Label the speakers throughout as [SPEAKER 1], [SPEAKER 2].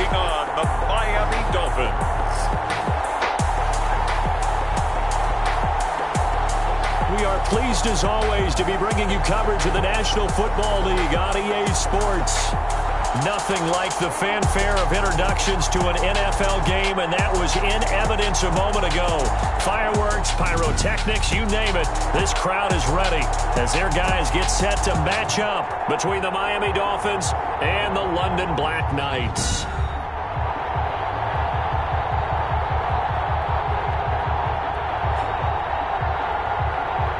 [SPEAKER 1] taking on the Miami Dolphins.
[SPEAKER 2] We are pleased, as always, to be bringing you coverage of the National Football League on EA Sports. Nothing like the fanfare of introductions to an NFL game, and that was in evidence a moment ago. Fireworks, pyrotechnics, you name it. This crowd is ready as their guys get set to match up between the Miami Dolphins and the London Black Knights.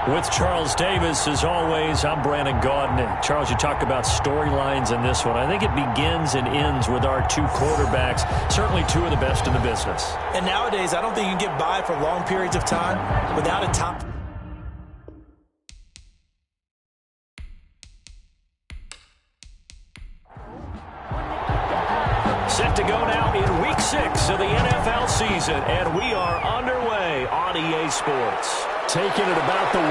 [SPEAKER 2] With Charles Davis, as always, I'm Brandon Gaudin. And Charles, you talk about storylines in this one. I think it begins and ends with our two quarterbacks, certainly two of the best in the business.
[SPEAKER 3] And nowadays, I don't think you can get by for long periods of time without a top.
[SPEAKER 2] Set to go now in Week 6 of the NFL season, and we are underway on EA Sports. Taking it about the 1.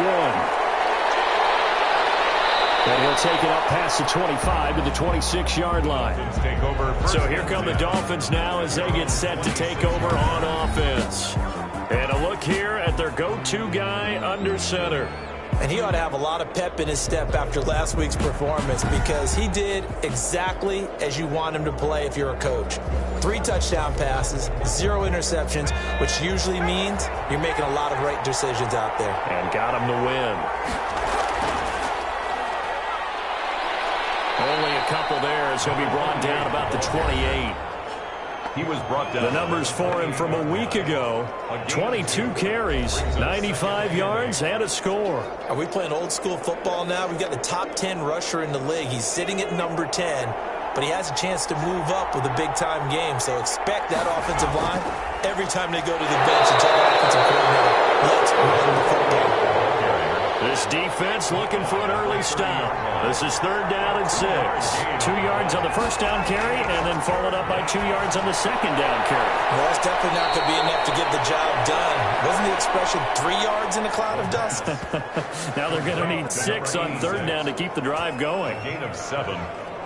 [SPEAKER 2] And he'll take it up past the 25 to the 26-yard line. So here come the Dolphins now as they get set to take over on offense. And a look here at their go-to guy under center.
[SPEAKER 3] And he ought to have a lot of pep in his step after last week's performance because he did exactly as you want him to play if you're a coach. 3 touchdown passes, 0 interceptions, which usually means you're making a lot of right decisions out there.
[SPEAKER 2] And got him to win. Only a couple there as he'll be brought down about the 28.
[SPEAKER 1] He was brought down.
[SPEAKER 2] The numbers for him from a week ago, 22 carries, 95 yards, and a score.
[SPEAKER 3] Are we playing old school football now? We've got the top 10 rusher in the league. He's sitting at number 10, but he has a chance to move up with a big-time game. So expect that offensive line every time they go to the bench and tell the offensive coordinator, let's run the football.
[SPEAKER 2] This defense looking for an early stop. This is 3rd down and 6. 2 yards on the first down carry, and then followed up by 2 yards on the second down carry.
[SPEAKER 3] Well, that's definitely not going to be enough to get the job done. Wasn't the expression 3 yards in a cloud of dust?
[SPEAKER 2] Now they're going to need 6 on 3rd down to keep the drive going.
[SPEAKER 1] A gain of 7.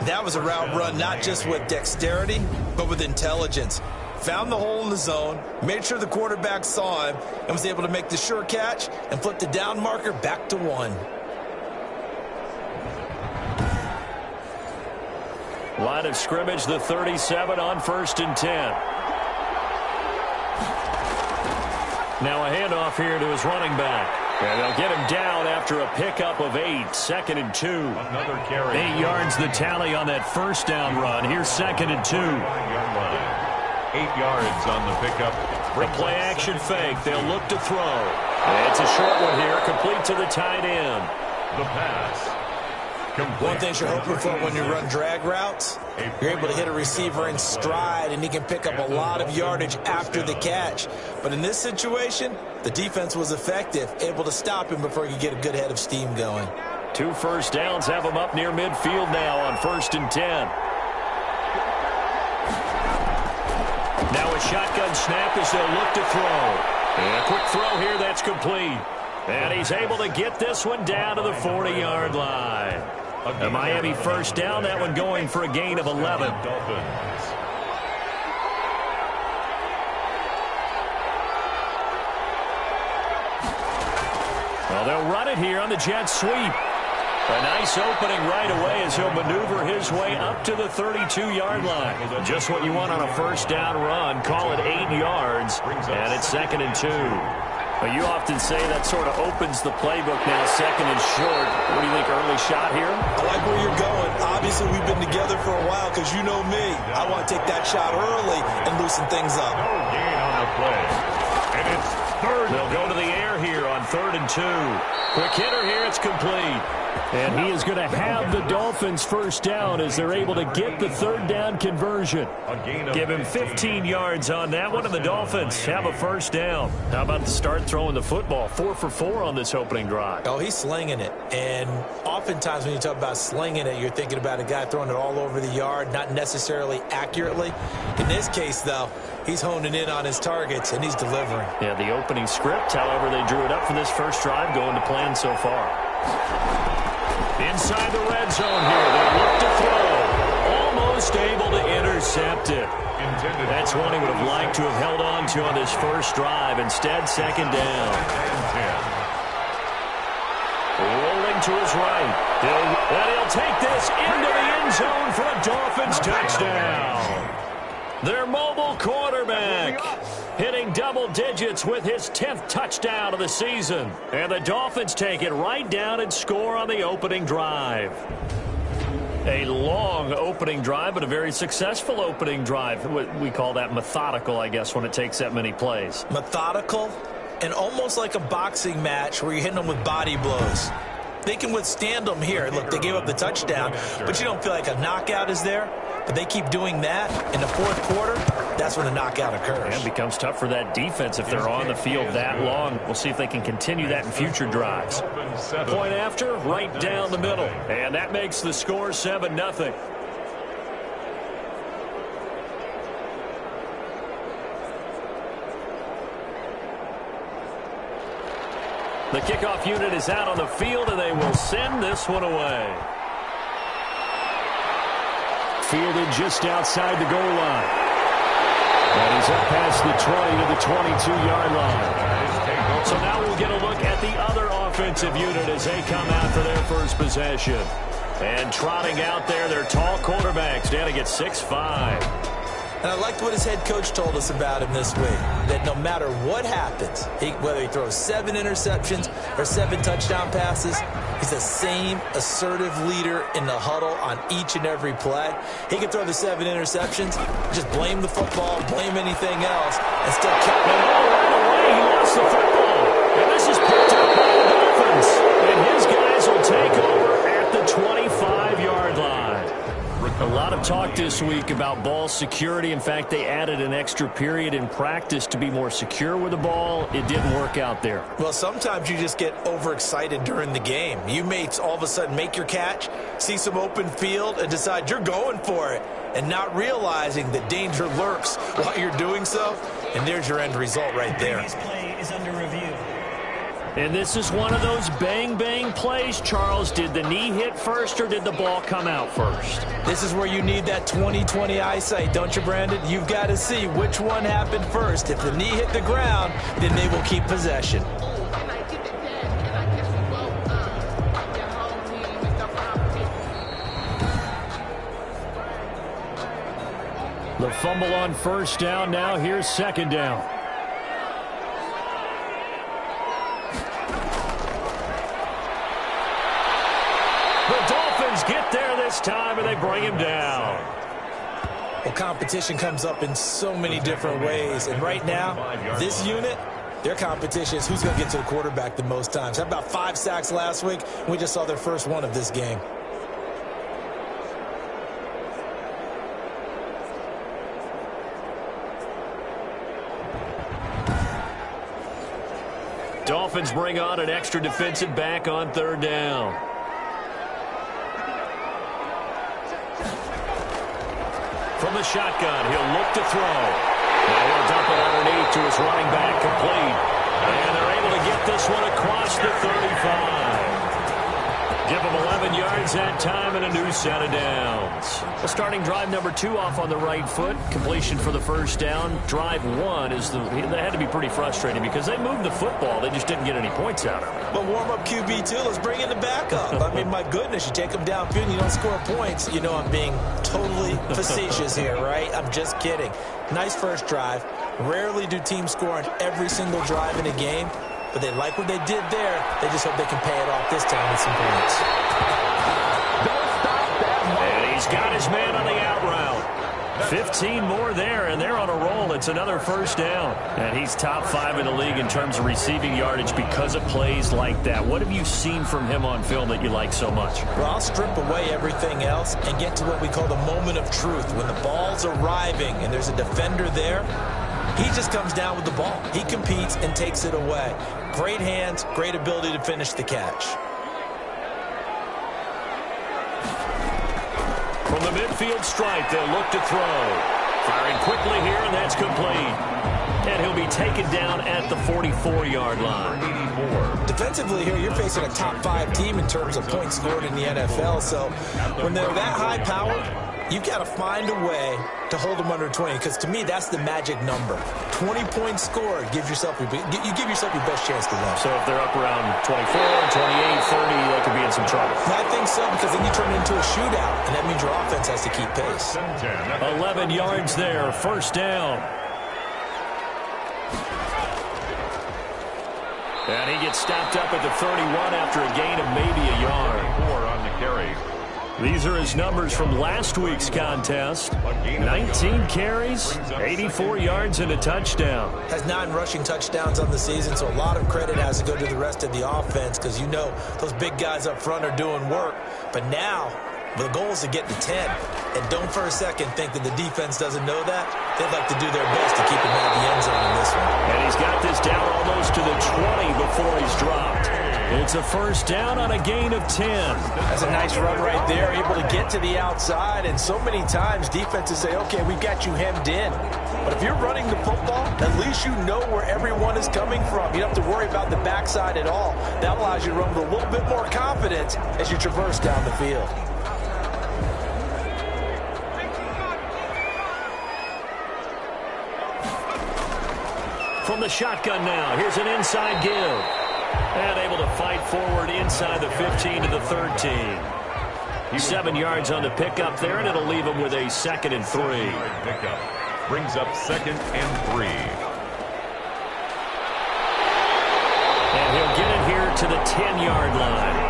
[SPEAKER 3] That was a route run not just with dexterity, but with intelligence. Found the hole in the zone, made sure the quarterback saw him, and was able to make the sure catch and flip the down marker back to 1.
[SPEAKER 2] Line of scrimmage, the 37 on 1st and 10. Now a handoff here to his running back. And they'll get him down after a pickup of 8. 2nd and 2.
[SPEAKER 1] Another carry.
[SPEAKER 2] 8 yards the tally on that first down run. Here's 2nd and 2.
[SPEAKER 1] 8 yards on the pickup.
[SPEAKER 2] The play action fake. They'll look to throw. And it's a short one here, complete to the tight end.
[SPEAKER 1] The pass.
[SPEAKER 3] One thing you're hoping for when you run drag routes, you're able to hit a receiver in stride, and he can pick up a lot of yardage after the catch. But in this situation, the defense was effective, able to stop him before he could get a good head of steam going.
[SPEAKER 2] 2 first downs have him up near midfield now on 1st and 10. Now a shotgun snap as they'll look to throw. And a quick throw here, that's complete. And he's able to get this one down to the 40-yard line. A Miami first down, that one going for a gain of 11. Well, they'll run it here on the jet sweep. A nice opening right away as he'll maneuver his way up to the 32-yard line. Just what you want on a first down run. Call it 8 yards, and it's 2nd and 2. Well, you often say that sort of opens the playbook now, 2nd and short. What do you think, early shot here?
[SPEAKER 3] I like where you're going. Obviously, we've been together for a while because you know me. I want to take that shot early and loosen things up.
[SPEAKER 1] No gain on the play. And it's 3rd.
[SPEAKER 2] They'll go to the air here on 3rd and 2. Quick hitter here, it's complete. And he is going to have the Dolphins first down as they're able to get the 3rd down conversion. Give him 15 yards on that one, and the Dolphins have a first down. How about the start throwing the football? 4 for 4 on this opening drive.
[SPEAKER 3] Oh, he's slinging it. And oftentimes when you talk about slinging it, you're thinking about a guy throwing it all over the yard, not necessarily accurately. In this case, though, he's honing in on his targets, and he's delivering.
[SPEAKER 2] Yeah, the opening script, however, they drew it up for this first drive, going to plan so far. Inside the red zone here, they look to throw. just able to intercept it. That's one he would have liked to have held on to on this first drive. Instead, second down. Rolling to his right. He'll take this into the end zone for a Dolphins touchdown. Their mobile quarterback hitting double digits with his 10th touchdown of the season. And the Dolphins take it right down and score on the opening drive. A long opening drive, but a very successful opening drive. We call that methodical, I guess, when it takes that many plays.
[SPEAKER 3] Methodical and almost like a boxing match where you're hitting them with body blows. They can withstand them here. Look, they gave up the touchdown, but you don't feel like a knockout is there. But they keep doing that in the fourth quarter. That's when the knockout occurs.
[SPEAKER 2] And it becomes tough for that defense if they're on the field that long. We'll see if they can continue that in future drives. Point after, right down the middle. And that makes the score 7-0. The kickoff unit is out on the field, and they will send this one away. Fielded just outside the goal line. And he's up past the 20 to the 22-yard line. So now we'll get a look at the other offensive unit as they come out for their first possession. And trotting out there, their tall quarterbacks down to get 6'5".
[SPEAKER 3] And I liked what his head coach told us about him this week, that no matter what happens, whether he throws 7 interceptions or 7 touchdown passes, he's the same assertive leader in the huddle on each and every play. He can throw the 7 interceptions, just blame the football, blame anything else, and still count it all right away.
[SPEAKER 2] He lost the football, and this is picked up by the Dolphins. And his guys will take over at the 25-yard line. A lot of talk this week about ball security. In fact, they added an extra period in practice to be more secure with the ball. It didn't work out there.
[SPEAKER 3] Well, sometimes you just get overexcited during the game. You may all of a sudden make your catch, see some open field, and decide you're going for it, and not realizing that danger lurks while you're doing so. And there's your end result right there.
[SPEAKER 4] This play is under review.
[SPEAKER 2] And this is one of those bang-bang plays, Charles. Did the knee hit first or did the ball come out first?
[SPEAKER 3] This is where you need that 20/20 eyesight, don't you, Brandon? You've got to see which one happened first. If the knee hit the ground, then they will keep possession.
[SPEAKER 2] The fumble on first down. Now here's second down. Get there this time, and they bring him down.
[SPEAKER 3] Well, competition comes up in so many different ways, and right now, this unit, their competition is who's going to get to the quarterback the most times. Had about 5 sacks last week, and we just saw their first one of this game.
[SPEAKER 2] Dolphins bring on an extra defensive back on third down. From the shotgun, he'll look to throw. Now he'll dump it underneath to his running back, complete. And they're able to get this one across the 35. Give him 11 yards that time and a new set of downs. Well, starting drive number 2 off on the right foot. Completion for the first down. Drive 1 they had to be pretty frustrating because they moved the football. They just didn't get any points out of it.
[SPEAKER 3] But warm up QB2, let's bring in the backup. I mean, my goodness, you take them downfield and you don't score points. You know I'm being totally facetious here, right? I'm just kidding. Nice first drive. Rarely do teams score on every single drive in a game. But they like what they did there. They just hope they can pay it off this time with some points.
[SPEAKER 2] And he's got his man on the out route. 15 more there, and they're on a roll. It's another first down. And he's top 5 in the league in terms of receiving yardage because of plays like that. What have you seen from him on film that you like so much?
[SPEAKER 3] Well, I'll strip away everything else and get to what we call the moment of truth. When the ball's arriving and there's a defender there, he just comes down with the ball. He competes and takes it away. Great hands, great ability to finish the catch.
[SPEAKER 2] From the midfield stripe, they'll look to throw. Firing quickly here, and that's complete. And he'll be taken down at the 44-yard line.
[SPEAKER 3] Defensively here, you're facing a top 5 team in terms of points scored in the NFL. So when they're that high powered, You've got to find a way to hold them under 20, because to me, that's the magic number. 20 points scored gives yourself you give yourself your best chance to win.
[SPEAKER 2] So if they're up around 24, 28, 30, they could be in some trouble.
[SPEAKER 3] I think so, because then you turn it into a shootout, and that means your offense has to keep pace.
[SPEAKER 2] 11 yards there, first down. And he gets stopped up at the 31 after a gain of maybe a yard.
[SPEAKER 1] 4 on the carry.
[SPEAKER 2] These are his numbers from last week's contest. 19 carries, 84 yards, and a touchdown.
[SPEAKER 3] Has 9 rushing touchdowns on the season, so a lot of credit has to go to the rest of the offense, because you know those big guys up front are doing work. But now, the goal is to get to 10. And don't for a second think that the defense doesn't know that. They'd like to do their best to keep him out of the end zone in this one.
[SPEAKER 2] And he's got this down almost to the 20 before he's dropped. It's a first down on a gain of 10.
[SPEAKER 3] That's a nice run right there, able to get to the outside. And so many times defenses say, okay, we've got you hemmed in. But if you're running the football, at least you know where everyone is coming from. You don't have to worry about the backside at all. That allows you to run with a little bit more confidence as you traverse down the field.
[SPEAKER 2] From the shotgun now, here's an inside give. And able to fight forward inside the 15 to the 13. 7 yards on the pickup there, and it'll leave him with a 2nd and 3.
[SPEAKER 1] Pickup brings up 2nd and 3.
[SPEAKER 2] And he'll get it here to the 10-yard line.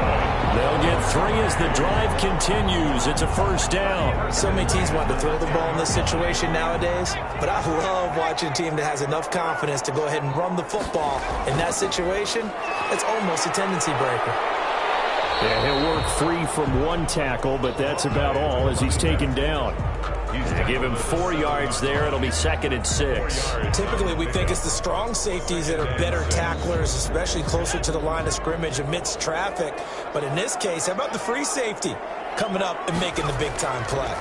[SPEAKER 2] They'll get 3 as the drive continues. It's a first down.
[SPEAKER 3] So many teams want to throw the ball in this situation nowadays, but I love watching a team that has enough confidence to go ahead and run the football. In that situation, it's almost a tendency breaker.
[SPEAKER 2] Yeah, he'll work free from 1 tackle, but that's about all as he's taken down. They give him 4 yards there. It'll be 2nd and 6.
[SPEAKER 3] Typically, we think it's the strong safeties that are better tacklers, especially closer to the line of scrimmage amidst traffic. But in this case, how about the free safety coming up and making the big-time play?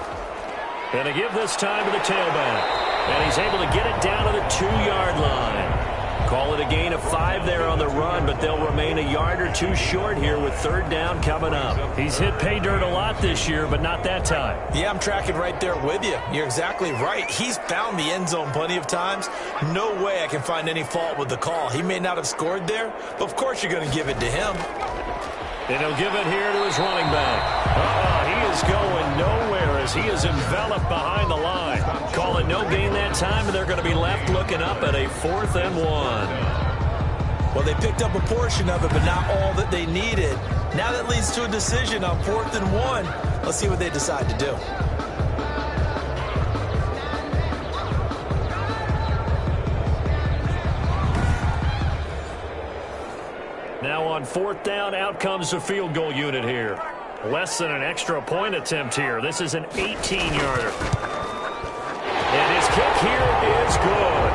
[SPEAKER 2] And to give this time to the tailback. And he's able to get it down to the 2-yard line. Call it a gain of 5 there on the run, but they'll remain a yard or 2 short here with 3rd down coming up. He's hit pay dirt a lot this year, but not that time.
[SPEAKER 3] Yeah, I'm tracking right there with you. You're exactly right. He's found the end zone plenty of times. No way I can find any fault with the call. He may not have scored there, but of course you're going to give it to him.
[SPEAKER 2] And he'll give it here to his running back. He is going nowhere as he is enveloped behind the line. Call it no gain that time, and they're going to be left looking up at a 4th and 1.
[SPEAKER 3] Well, they picked up a portion of it, but not all that they needed. Now that leads to a decision on 4th and 1. Let's see what they decide to do.
[SPEAKER 2] Now on 4th down, out comes the field goal unit here. Less than an extra point attempt here. This is an 18-yarder. And his kick here is good.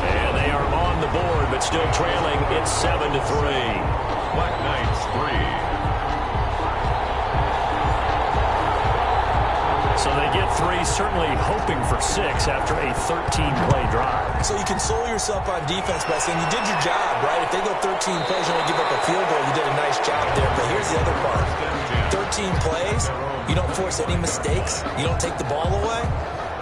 [SPEAKER 2] And they are on the board, but still trailing. It's 7-3.
[SPEAKER 1] BlackKnights 3.
[SPEAKER 2] So they get 3, certainly hoping for 6 after a 13-play drive.
[SPEAKER 3] So you console yourself on defense by saying you did your job, right? If they go 13 plays and only give up a field goal, you did a nice job there. But here's the other part. 13 plays, you don't force any mistakes, you don't take the ball away.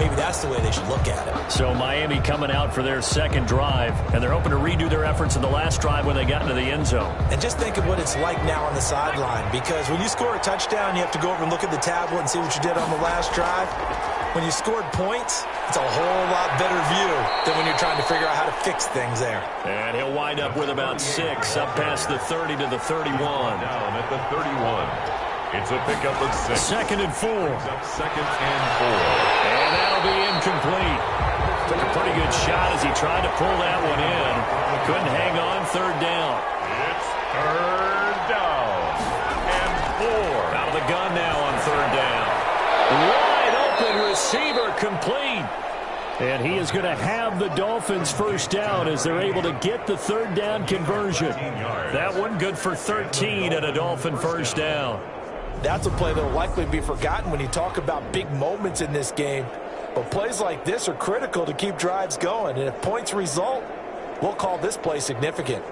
[SPEAKER 3] Maybe that's the way they should look at it.
[SPEAKER 2] So Miami coming out for their 2nd drive, and they're hoping to redo their efforts in the last drive when they got into the end zone.
[SPEAKER 3] And just think of what it's like now on the sideline, because when you score a touchdown, you have to go over and look at the tablet and see what you did on the last drive. When you scored points, it's a whole lot better view than when you're trying to figure out how to fix things there.
[SPEAKER 2] And he'll wind up with about 6 up past the 30 to the 31.
[SPEAKER 1] Down at the 31. It's a pickup of 6.
[SPEAKER 2] 2nd and 4.
[SPEAKER 1] 2nd and 4.
[SPEAKER 2] And that'll be incomplete. Took a pretty good shot as he tried to pull that one in. Couldn't hang on. 3rd down.
[SPEAKER 1] It's 3rd down and 4.
[SPEAKER 2] Out of the gun now on 3rd down. Wide open receiver complete. And he is going to have the Dolphins first down as they're able to get the 3rd down conversion. That one good for 13 and a Dolphin first down.
[SPEAKER 3] That's a play that will likely be forgotten when you talk about big moments in this game. But plays like this are critical to keep drives going. And if points result, we'll call this play significant.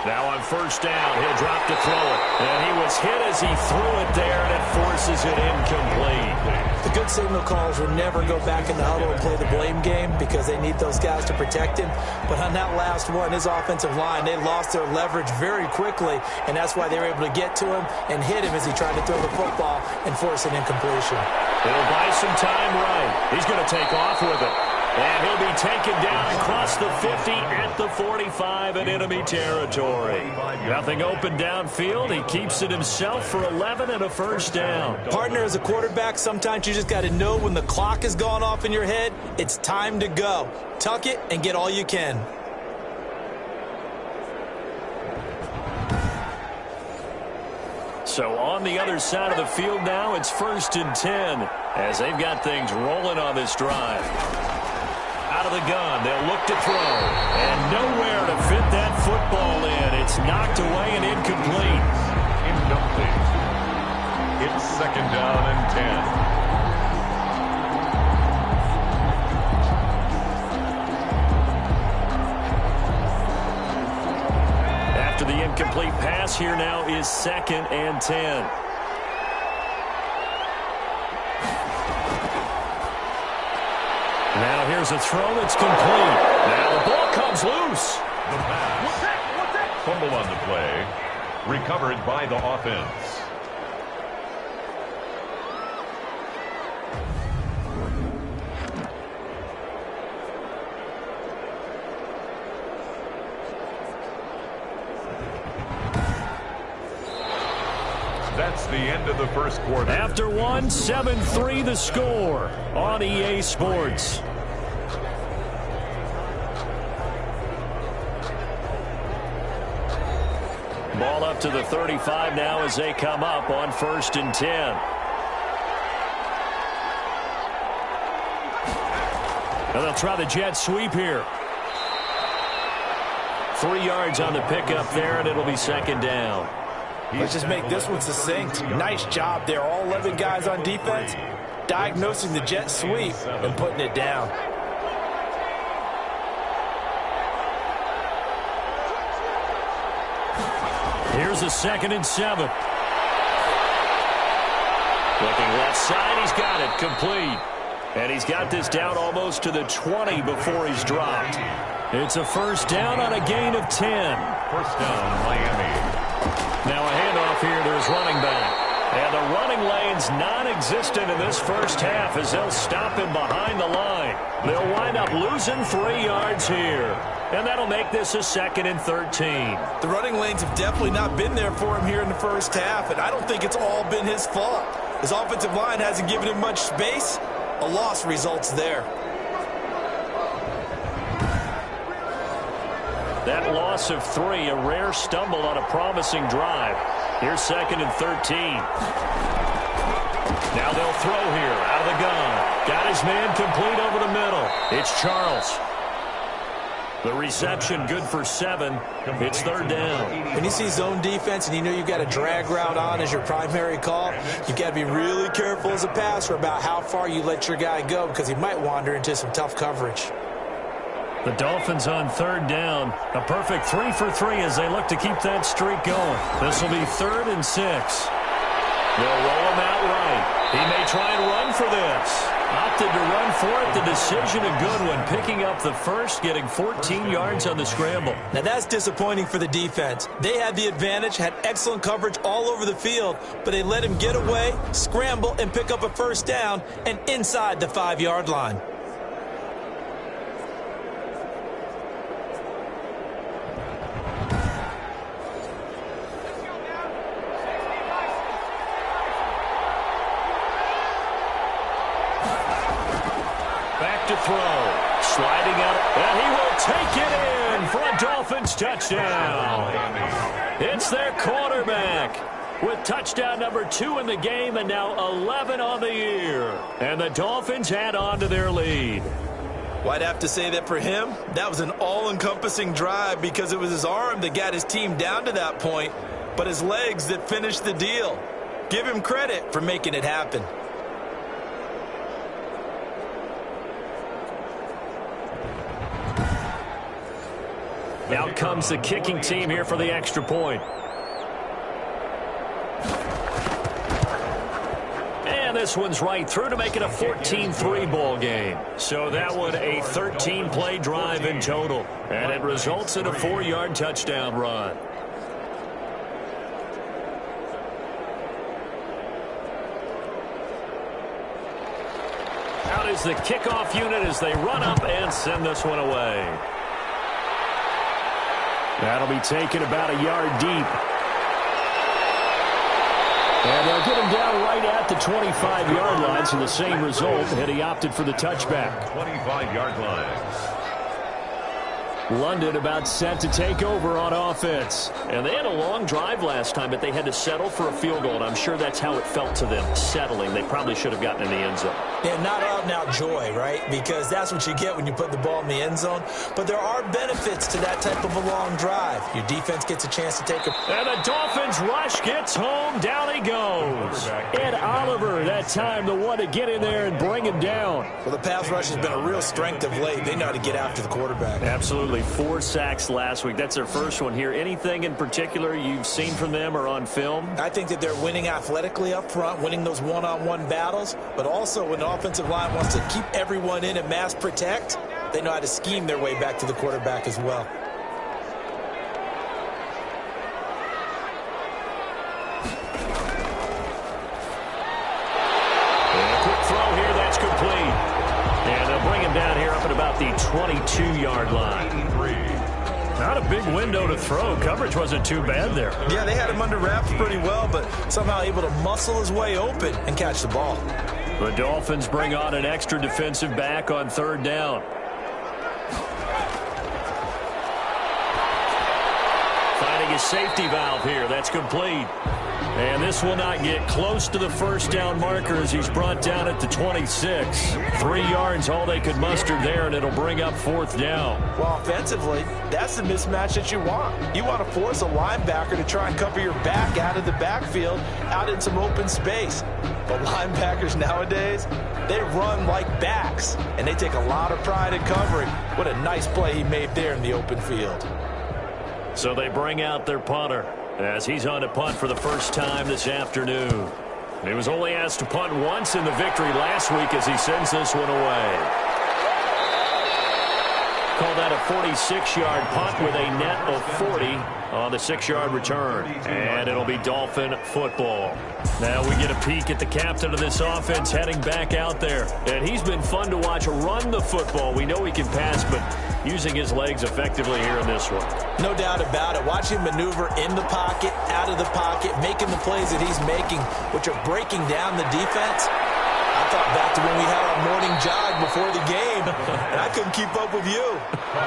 [SPEAKER 2] Now on first down, he'll drop to throw it. And he was hit as he threw it there, and it forces it incomplete.
[SPEAKER 3] The good signal calls will never go back in the huddle and play the blame game because they need those guys to protect him. But on that last one, his offensive line, they lost their leverage very quickly, and that's why they were able to get to him and hit him as he tried to throw the football and force an incompletion.
[SPEAKER 2] He'll buy some time right. He's going to take off with it. And he'll be taken down across the 50 at the 45 in enemy territory. Nothing open downfield. He keeps it himself for 11 and a first down.
[SPEAKER 3] Partner, as a quarterback, sometimes you just got to know when the clock has gone off in your head, it's time to go. Tuck it and get all you can.
[SPEAKER 2] So on the other side of the field now, it's 1st and 10 as they've got things rolling on this drive. Out of the gun, they'll look to throw, and nowhere to fit that football in. It's knocked away and incomplete.
[SPEAKER 1] Incomplete. It's 2nd down and 10.
[SPEAKER 2] After the incomplete pass, here now is 2nd and 10. Now here's a throw that's complete. Now the ball comes loose.
[SPEAKER 1] The pass. Fumble on the play. Recovered by the offense. That's the end of the first quarter.
[SPEAKER 2] After one, 7-3 the score on EA Sports. Ball up to the 35 now as they come up on 1st and 10. And they'll try the jet sweep here. 3 yards on the pickup there, and it'll be 2nd down.
[SPEAKER 3] Let's just make this one succinct. Nice job there. All 11 guys on defense diagnosing the jet sweep and putting it down.
[SPEAKER 2] Here's a 2nd and 7. Looking left side, he's got it complete. And he's got this down almost to the 20 before he's dropped. It's a first down on a gain of 10.
[SPEAKER 1] First down, Miami.
[SPEAKER 2] Now a handoff here to his running back. And the running lane's non-existent in this first half as they'll stop him behind the line. They'll wind up losing 3 yards here. And that'll make this a 2nd and 13.
[SPEAKER 3] The running lanes have definitely not been there for him here in the first half, and I don't think it's all been his fault. His offensive line hasn't given him much space. A loss results there.
[SPEAKER 2] That loss of 3, a rare stumble on a promising drive. Here's 2nd and 13. Now they'll throw here out of the gun. Got his man complete over the middle. It's Charles. The reception good for 7. It's 3rd down.
[SPEAKER 3] When you see zone defense and you know you've got a drag route on as your primary call, you've got to be really careful as a passer about how far you let your guy go because he might wander into some tough coverage.
[SPEAKER 2] The Dolphins on 3rd down. A perfect 3 for 3 as they look to keep that streak going. This will be 3rd and 6. They'll roll him out right. He may try and run for this. Opted to run for it. The decision a good one. Picking up the first, getting 14 yards on the scramble.
[SPEAKER 3] Now that's disappointing for the defense. They had the advantage, had excellent coverage all over the field, but they let him get away, scramble, and pick up a first down and inside the 5-yard line.
[SPEAKER 2] To throw. Sliding out. And he will take it in for a Dolphins touchdown. It's their quarterback with touchdown number 2 in the game and now 11 on the year. And the Dolphins add on to their lead.
[SPEAKER 3] Well, I'd have to say that for him, that was an all-encompassing drive because it was his arm that got his team down to that point, but his legs that finished the deal. Give him credit for making it happen.
[SPEAKER 2] Out comes the kicking team here for the extra point. And this one's right through to make it a 14-3 ball game. So that one a 13-play drive in total. And it results in a 4-yard touchdown run. Out is the kickoff unit as they run up and send this one away. That'll be taken about a yard deep. And they'll get him down right at the 25-yard line, so the same result, and he opted for the touchback.
[SPEAKER 1] 25-yard line.
[SPEAKER 2] London about set to take over on offense. And they had a long drive last time, but they had to settle for a field goal, and I'm sure that's how it felt to them, settling. They probably should have gotten in the end zone.
[SPEAKER 3] Yeah, not out-and-out joy, right? Because that's what you get when you put the ball in the end zone. But there are benefits to that type of a long drive. Your defense gets a chance to take a...
[SPEAKER 2] And the Dolphins rush gets home. Down he goes. Ed Oliver, that time, the one to get in there and bring him down.
[SPEAKER 3] Well, the pass rush has been a real strength of late. They know how to get after the quarterback.
[SPEAKER 2] Absolutely. 4 sacks last week. That's their first one here. Anything in particular you've seen from them or on film?
[SPEAKER 3] I think that they're winning athletically up front, winning those one-on-one battles, but also when the offensive line wants to keep everyone in and mass protect, they know how to scheme their way back to the quarterback as well.
[SPEAKER 2] And a quick throw here, that's complete. And they'll bring him down here up at about the 22-yard line. Not a big window to throw. Coverage wasn't too bad there.
[SPEAKER 3] Yeah, they had him under wraps pretty well, but somehow able to muscle his way open and catch the ball.
[SPEAKER 2] The Dolphins bring on an extra defensive back on 3rd down. Finding a safety valve here. That's complete. And this will not get close to the first down marker as he's brought down at the 26. 3 yards, all they could muster there, and it'll bring up 4th down.
[SPEAKER 3] Well, offensively, that's the mismatch that you want. You want to force a linebacker to try and cover your back out of the backfield, out in some open space. But linebackers nowadays, they run like backs, and they take a lot of pride in covering. What a nice play he made there in the open field.
[SPEAKER 2] So they bring out their punter as he's on to punt for the first time this afternoon. He was only asked to punt once in the victory last week as he sends this one away. Call that a 46-yard punt with a net of 40 on the 6-yard return. And it'll be Dolphin football. Now we get a peek at the captain of this offense heading back out there. And he's been fun to watch run the football. We know he can pass, but using his legs effectively here in this one.
[SPEAKER 3] No doubt about it. Watch him maneuver in the pocket, out of the pocket, making the plays that he's making, which are breaking down the defense. I thought back to when we had our morning jog before the game, and I couldn't keep up with you.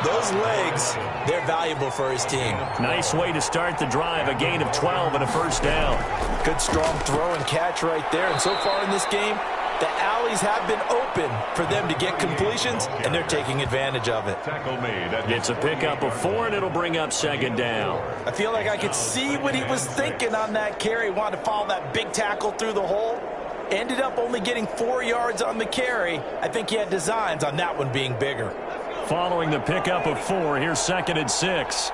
[SPEAKER 3] Those legs, they're valuable for his team.
[SPEAKER 2] Nice way to start the drive, a gain of 12 and a first down.
[SPEAKER 3] Good strong throw and catch right there, and so far in this game, the alleys have been open for them to get completions, and they're taking advantage of it.
[SPEAKER 2] It's a pickup of 4, and it'll bring up 2nd down.
[SPEAKER 3] I feel like I could see what he was thinking on that carry. Wanted to follow that big tackle through the hole. Ended up only getting 4 yards on the carry. I think he had designs on that one being bigger.
[SPEAKER 2] Following the pickup of 4, here's 2nd and 6.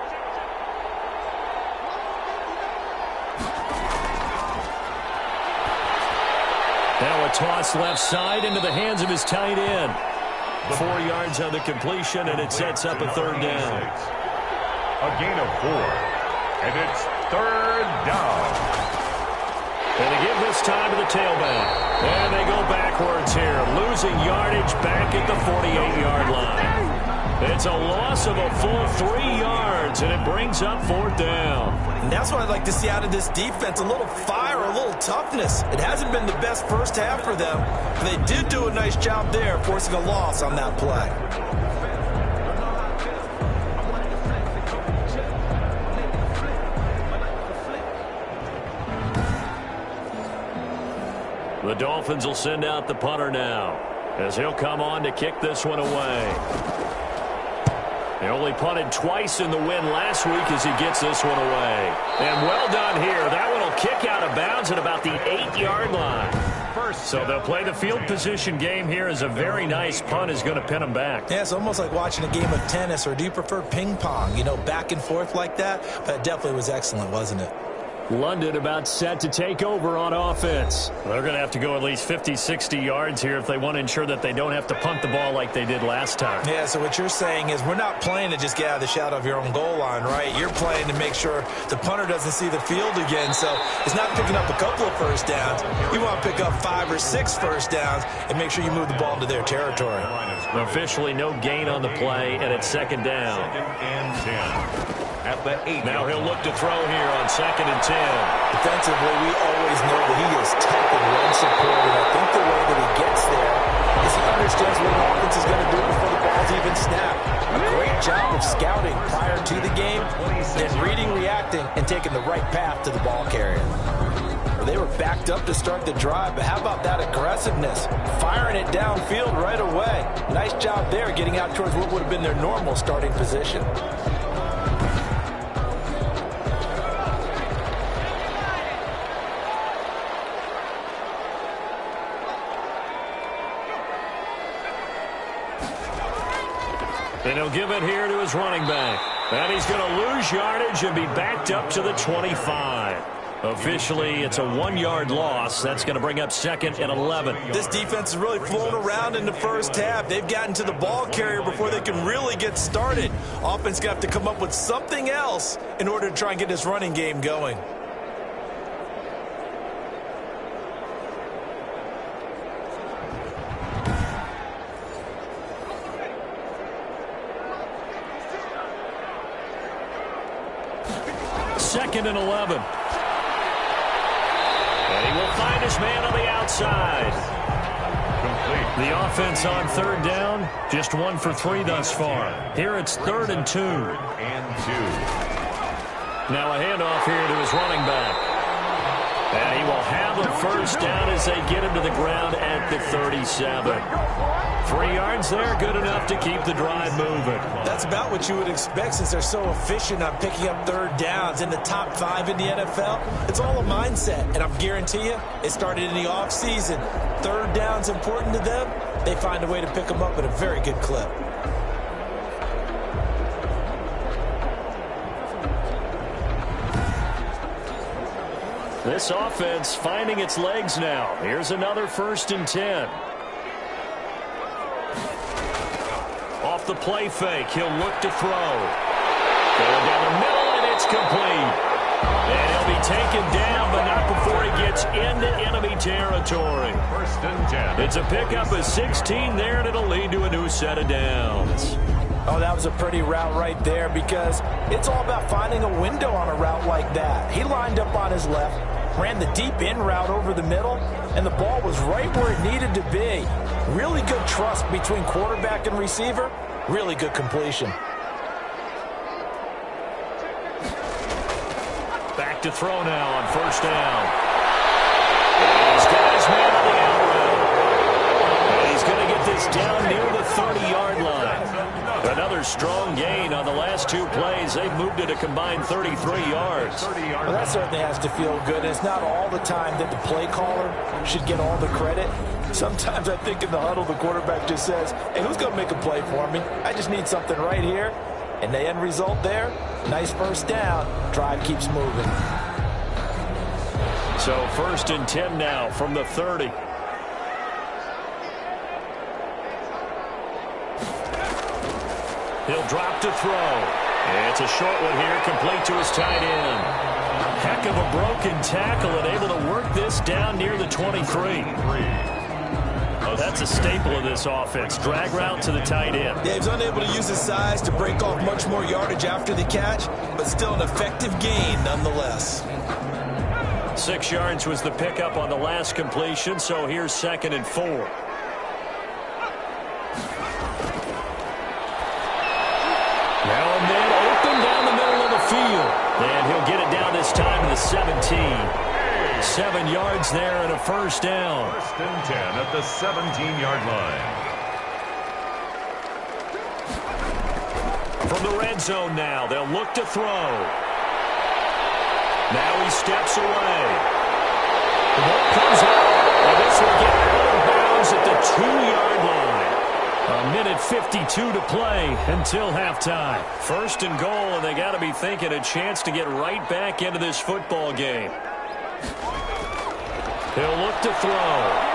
[SPEAKER 2] Now a toss left side into the hands of his tight end. 4 yards on the completion, and it sets up a 3rd down.
[SPEAKER 1] A gain of 4, and it's 3rd down.
[SPEAKER 2] And they give this time to the tailback. And they go backwards here, losing yardage back at the 48-yard line. It's a loss of a full 3 yards, and it brings up 4th down.
[SPEAKER 3] And that's what I'd like to see out of this defense, a little fire, a little toughness. It hasn't been the best first half for them, but they did do a nice job there, forcing a loss on that play.
[SPEAKER 2] The Dolphins will send out the punter now as he'll come on to kick this one away. They only punted twice in the win last week as he gets this one away. And well done here. That one will will kick out of bounds at about the 8-yard line. So they'll play the field position game here as a very nice punt is going to pin them back.
[SPEAKER 3] Yeah, it's almost like watching a game of tennis, or do you prefer ping pong? You know, back and forth like that? But it definitely was excellent, wasn't it?
[SPEAKER 2] London about set to take over on offense. They're going to have to go at least 50, 60 yards here if they want to ensure that they don't have to punt the ball like they did last time.
[SPEAKER 3] Yeah, so what you're saying is we're not playing to just get out of the shadow of your own goal line, right? You're playing to make sure the punter doesn't see the field again. So it's not picking up a couple of first downs. You want to pick up 5 or 6 first downs and make sure you move the ball into their territory.
[SPEAKER 2] Officially no gain on the play, and it's second down.
[SPEAKER 1] Second and 10. At the 8.
[SPEAKER 2] Now he'll look to throw here on second and 10.
[SPEAKER 3] Defensively, we always know that he is tough and run support, and I think the way that he gets there is he understands what the offense is going to do before the ball's even snapped. A great job of scouting prior to the game, then reading, reacting, and taking the right path to the ball carrier. They were backed up to start the drive, but how about that aggressiveness? Firing it downfield right away. Nice job there, getting out towards what would have been their normal starting position.
[SPEAKER 2] And he'll give it here to his running back. And he's going to lose yardage and be backed up to the 25. Officially, it's a 1-yard loss. That's going to bring up second and 11.
[SPEAKER 3] This defense is really flown around in the first half. They've gotten to the ball carrier before they can really get started. Offense got to come up with something else in order to try and get this running game going.
[SPEAKER 2] Second and 11. And he will find his man on the outside. Complete. The offense on third down, just 1 for 3 thus far. Here it's 3rd and 2. Now a handoff here to his running back. And he will have a first down as they get him to the ground at the 37. 3 yards there, good enough to keep the drive moving.
[SPEAKER 3] That's about what you would expect since they're so efficient on picking up third downs in the top 5 in the NFL. It's all a mindset, and I guarantee you, it started in the offseason. Third down's important to them. They find a way to pick them up at a very good clip.
[SPEAKER 2] This offense finding its legs now. Here's another 1st and 10. Off the play fake, he'll look to throw. Going down the middle, and it's complete. And he'll be taken down, but not before he gets into enemy territory.
[SPEAKER 1] 1st and 10.
[SPEAKER 2] It's a pickup of 16 there, and it'll lead to a new set of downs.
[SPEAKER 3] Oh, that was a pretty route right there because it's all about finding a window on a route like that. He lined up on his left, ran the deep in route over the middle, and the ball was right where it needed to be. Really good trust between quarterback and receiver. Really good completion.
[SPEAKER 2] Back to throw now on 1st down. And he's got his man on the out route. And he's going to get this down near the 30-yard line. Another strong gain on the last 2 plays. They've moved it a combined 33 yards.
[SPEAKER 3] Well, that certainly has to feel good. It's not all the time that the play caller should get all the credit. Sometimes I think in the huddle, the quarterback just says, hey, who's going to make a play for me? I just need something right here. And the end result there, nice first down. Drive keeps moving.
[SPEAKER 2] So 1st and 10 now from the 30. He'll drop to throw. It's a short one here, complete to his tight end. Heck of a broken tackle and able to work this down near the 23. That's a staple of this offense. Drag route to the tight end.
[SPEAKER 3] Yeah, he was unable to use his size to break off much more yardage after the catch, but still an effective gain nonetheless.
[SPEAKER 2] 6 yards was the pickup on the last completion, so here's 2nd and 4. Now a man open down the middle of the field. And he'll get it down this time to the 17. 7 yards there and a first down.
[SPEAKER 1] 1st and 10 at the 17-yard line.
[SPEAKER 2] From the red zone now, they'll look to throw. Now he steps away. The ball comes out, and this will get out of bounds at the 2-yard line. A minute 52 to play until halftime. First and goal, and they got to be thinking a chance to get right back into this football game. He'll look to throw.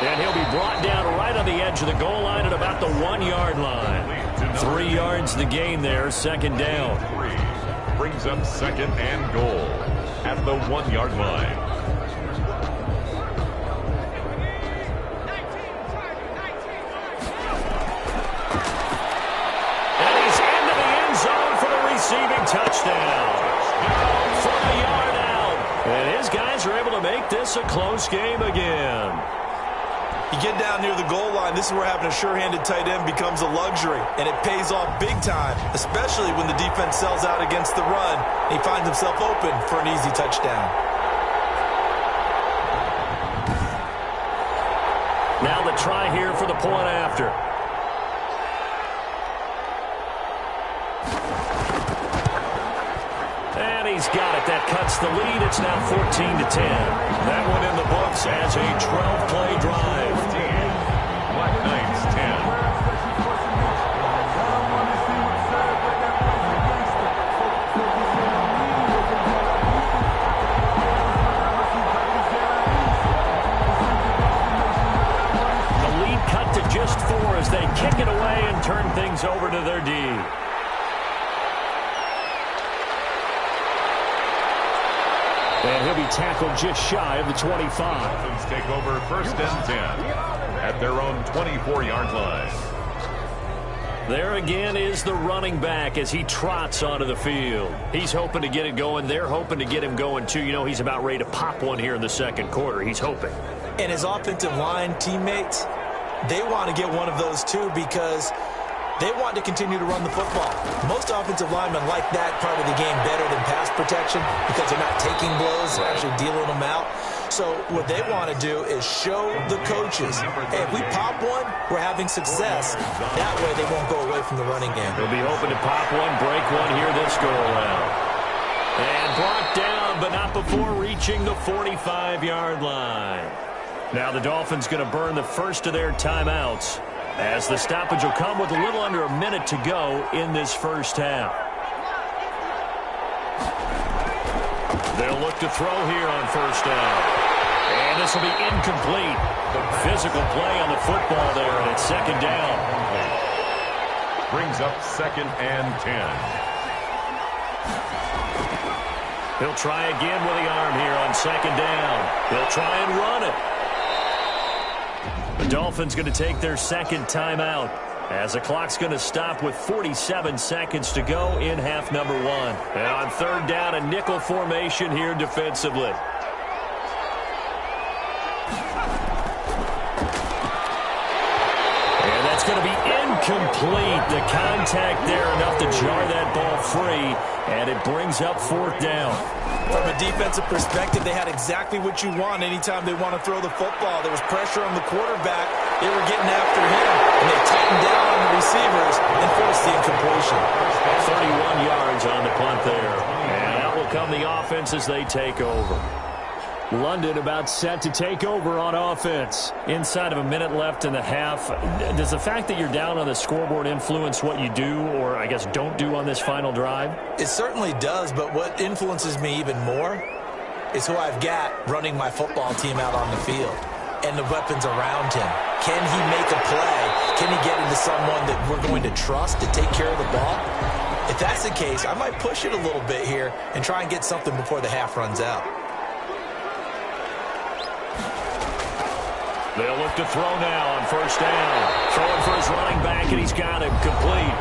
[SPEAKER 2] And he'll be brought down right on the edge of the goal line at about the 1-yard line. 3 yards the gain there, second down.
[SPEAKER 1] Brings up second and goal at the 1-yard line.
[SPEAKER 2] And he's into the end zone for the receiving touchdown. From a yard out. And his guys are able to make this a close game again.
[SPEAKER 3] You get down near the goal line, this is where having a sure-handed tight end becomes a luxury, and it pays off big time, especially when the defense sells out against the run. He finds himself open for an easy touchdown.
[SPEAKER 2] Now the try here for the point after. And he's got it. That cuts the lead. It's now 14-10. That one in the books as a 12-play drive.
[SPEAKER 1] BlackKnights 10.
[SPEAKER 2] The lead cut to just 4 as they kick it away and turn things over to their D. And he'll be tackled just shy of the 25.
[SPEAKER 1] Dolphins take over first and 10 at their own 24-yard line.
[SPEAKER 2] There again is the running back as he trots onto the field. He's hoping to get it going. They're hoping to get him going, too. You know, he's about ready to pop one here in the second quarter. He's hoping.
[SPEAKER 3] And his offensive line teammates, they want to get one of those, too, because they want to continue to run the football. Most offensive linemen like that part of the game better than pass protection because they're not taking blows, they're actually dealing them out. So what they want to do is show the coaches, hey, if we pop one, we're having success. That way they won't go away from the running game.
[SPEAKER 2] They'll be hoping to pop one, break one here this go-around. And brought down, but not before reaching the 45-yard line. Now the Dolphins going to burn the first of their timeouts, as the stoppage will come with a little under a minute to go in this first half. They'll look to throw here on first down. And this will be incomplete. Physical play on the football there, and it's second down.
[SPEAKER 1] Brings up second and 10.
[SPEAKER 2] He'll try again with the arm here on second down. He'll try and run it. The Dolphins going to take their second timeout as the clock's going to stop with 47 seconds to go in half number 1. And on third down, a nickel formation here defensively. And that's going to be incomplete. The contact there enough to jar that ball free, and it brings up fourth down.
[SPEAKER 3] From a defensive perspective, they had exactly what you want anytime they want to throw the football. There was pressure on the quarterback. They were getting after him, and they tightened down on the receivers and forced the incompletion.
[SPEAKER 2] 31 yards on the punt there. And out will come the offense as they take over. London about set to take over on offense. Inside of a minute left in the half. Does the fact that you're down on the scoreboard influence what you do, or I guess don't do on this final drive?
[SPEAKER 3] It certainly does, but what influences me even more is who I've got running my football team out on the field and the weapons around him. Can he make a play? Can he get into someone that we're going to trust to take care of the ball? If that's the case, I might push it a little bit here and try and get something before the half runs out.
[SPEAKER 2] They'll look to throw now on first down. Throwing for his running back, and he's got him complete.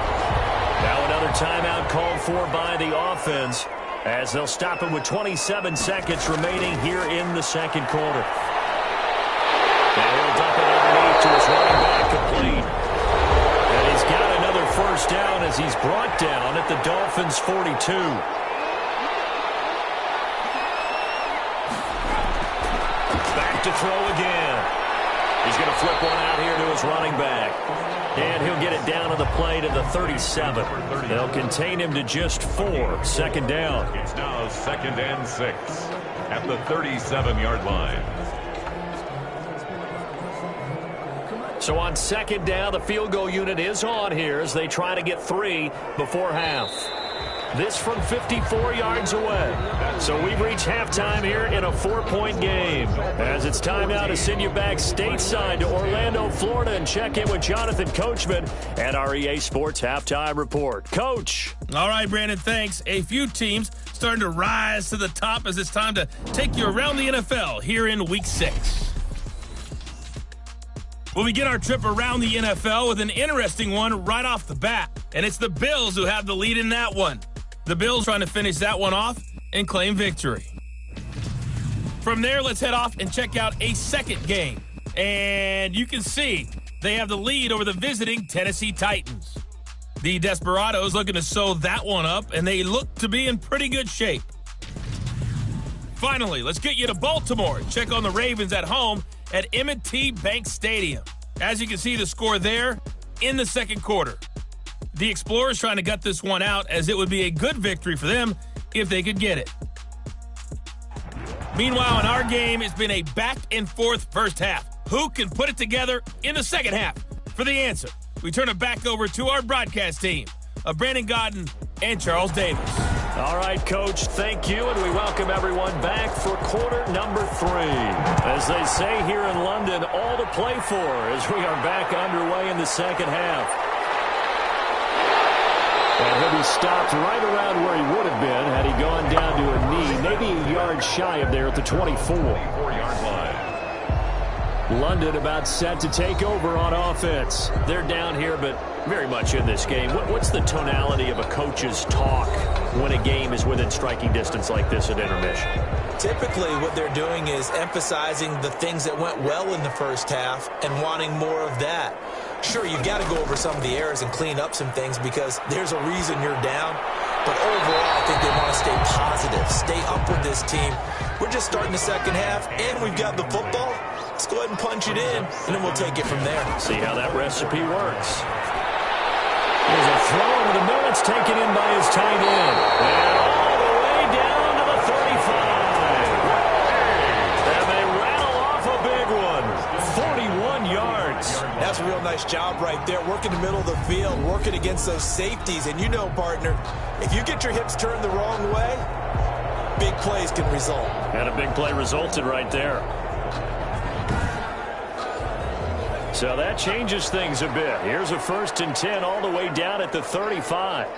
[SPEAKER 2] Now another timeout called for by the offense as they'll stop him with 27 seconds remaining here in the second quarter. And he'll dump it underneath to his running back complete. And he's got another first down as he's brought down at the Dolphins' 42. Back to throw again. He's going to flip one out here to his running running back. And he'll get it down to the play to the 37. They'll contain him to just 4. Second down.
[SPEAKER 1] It's now 2nd and 6 at the 37-yard line.
[SPEAKER 2] So on 2nd down, the field goal unit is on here as they try to get 3 before half. This from 54 yards away. So we've reached halftime here in a 4-point game. As it's time now to send you back stateside to Orlando, Florida, and check in with Jonathan Coachman at our EA Sports Halftime Report. Coach.
[SPEAKER 4] All right, Brandon, thanks. A few teams starting to rise to the top as it's time to take you around the NFL here in Week 6. We'll begin our trip around the NFL with an interesting one right off the bat, and it's the Bills who have the lead in that one. The Bills trying to finish that one off and claim victory. From there, let's head off and check out a second game. And you can see they have the lead over the visiting Tennessee Titans. The Desperados looking to sew that one up, and they look to be in pretty good shape. Finally, let's get you to Baltimore and check on the Ravens at home at M&T Bank Stadium. As you can see, the score there in the second quarter. The Explorers trying to gut this one out, as it would be a good victory for them if they could get it. Meanwhile, in our game, it's been a back-and-forth first half. Who can put it together in the second half? For the answer, we turn it back over to our broadcast team of Brandon Godden and Charles Davis.
[SPEAKER 2] All right, Coach, thank you, and we welcome everyone back for quarter number 3. As they say here in London, all to play for as we are back underway in the second half. And he'll be stopped right around where he would have been had he gone down to a knee, maybe a yard shy of there at the 24-yard line. London about set to take over on offense. They're down here, but very much in this game. What's the tonality of a coach's talk when a game is within striking distance like this at intermission?
[SPEAKER 3] Typically, what they're doing is emphasizing the things that went well in the first half and wanting more of that. Sure, you've got to go over some of the errors and clean up some things because there's a reason you're down. But overall, I think they want to stay positive, stay up with this team. We're just starting the second half, and we've got the football. Let's go ahead and punch it in, and then we'll take it from there.
[SPEAKER 2] See how that recipe works. There's a throw into the middle. It's taken in by his tight end. And all the way down to the 35. And they rattle off a big one. 41 yards.
[SPEAKER 3] That's a real nice job right there, working the middle of the field, working against those safeties. And you know, partner, if you get your hips turned the wrong way, big plays can result.
[SPEAKER 2] And a big play resulted right there. So that changes things a bit. Here's a 1st and 10 all the way down at the 35.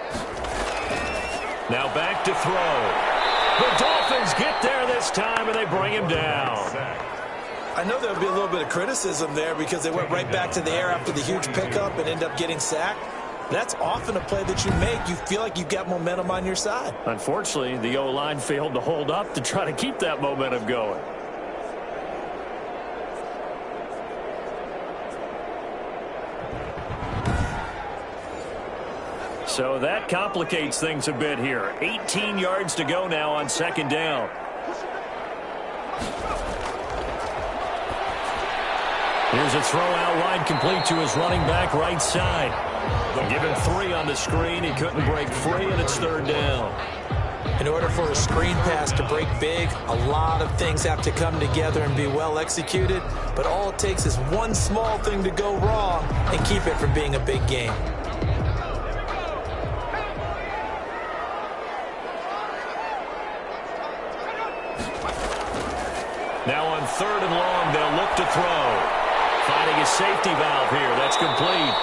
[SPEAKER 2] Now back to throw. The Dolphins get there this time, and they bring him down.
[SPEAKER 3] I know there'll be a little bit of criticism there because they went right back to the air after the huge pickup and end up getting sacked. That's often a play that you make. You feel like you've got momentum on your side.
[SPEAKER 2] Unfortunately, the O-line failed to hold up to try to keep that momentum going. So that complicates things a bit here. 18 yards to go now on 2nd down. Here's a throw out wide, complete to his running back right side. Give him 3 on the screen. He couldn't break free, and it's 3rd down.
[SPEAKER 3] In order for a screen pass to break big, a lot of things have to come together and be well executed. But all it takes is one small thing to go wrong and keep it from being a big game.
[SPEAKER 2] Now on 3rd and long, they'll look to throw. Finding a safety valve here. That's complete.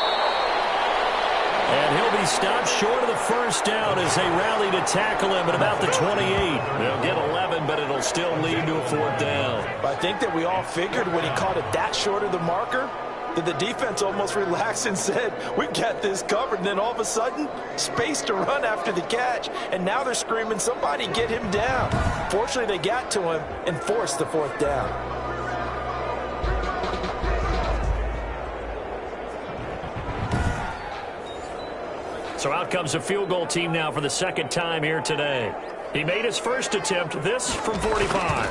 [SPEAKER 2] And he'll be stopped short of the 1st down as they rally to tackle him at about the 28. They'll get 11, but it'll still lead to a 4th down.
[SPEAKER 3] I think that we all figured when he caught it that short of the marker that the defense almost relaxed and said, we've got this covered. And then all of a sudden, space to run after the catch. And now they're screaming, somebody get him down. Fortunately, they got to him and forced the 4th down.
[SPEAKER 2] So out comes a field goal team now for the 2nd time here today. He made his first attempt, this from 45.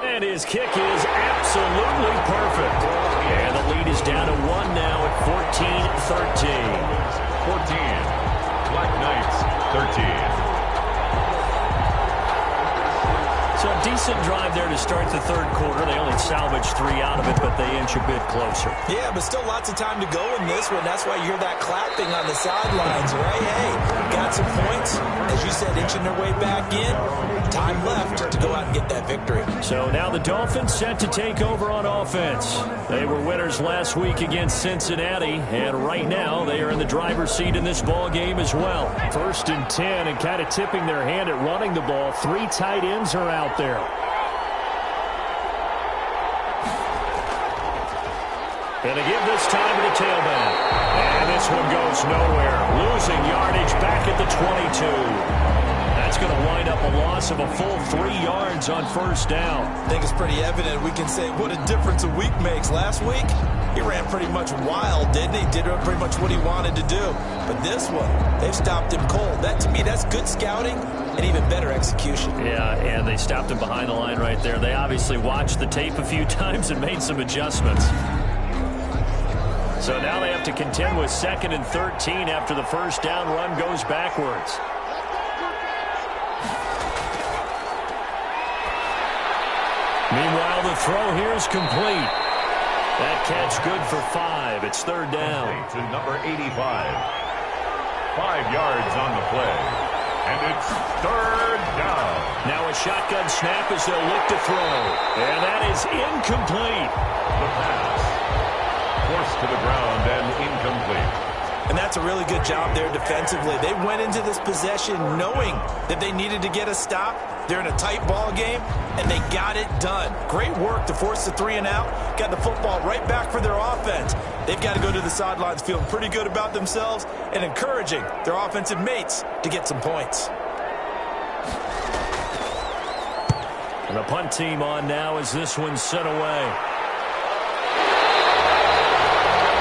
[SPEAKER 2] And his kick is absolutely perfect. And the lead is decent drive there to start the third quarter. They only salvaged 3 out of it, but they inch a bit closer.
[SPEAKER 3] Yeah, but still lots of time to go in this one. That's why you hear that clapping on the sidelines, right? Hey, got some points. As you said, inching their way back in. Time left to go out and get that victory.
[SPEAKER 2] So now the Dolphins set to take over on offense. They were winners last week against Cincinnati, and right now they are in the driver's seat in this ball game as well. 1st and 10, and kind of tipping their hand at running the ball. 3 tight ends are out there. Going to give this time to the tailback. And this one goes nowhere. Losing yardage back at the 22. That's going to wind up a loss of a full 3 yards on 1st down.
[SPEAKER 3] I think it's pretty evident. We can say what a difference a week makes. Last week, he ran pretty much wild, didn't he? Did pretty much what he wanted to do. But this one, they've stopped him cold. That, to me, that's good scouting and even better execution.
[SPEAKER 2] Yeah, and they stopped him behind the line right there. They obviously watched the tape a few times and made some adjustments. So now they have to contend with 2nd and 13 after the 1st down run goes backwards. Meanwhile, the throw here is complete. That catch good for 5. It's 3rd down.
[SPEAKER 1] To number 85. 5 yards on the play. And it's 3rd down.
[SPEAKER 2] Now a shotgun snap as they'll look to throw. And that is incomplete.
[SPEAKER 1] The pass. Forced to the ground and incomplete.
[SPEAKER 3] And that's a really good job there defensively. They went into this possession knowing that they needed to get a stop. They're in a tight ball game, and they got it done. Great work to force the 3 and out. Got the football right back for their offense. They've got to go to the sidelines feeling pretty good about themselves and encouraging their offensive mates to get some points.
[SPEAKER 2] And the punt team on now as this one's sent away.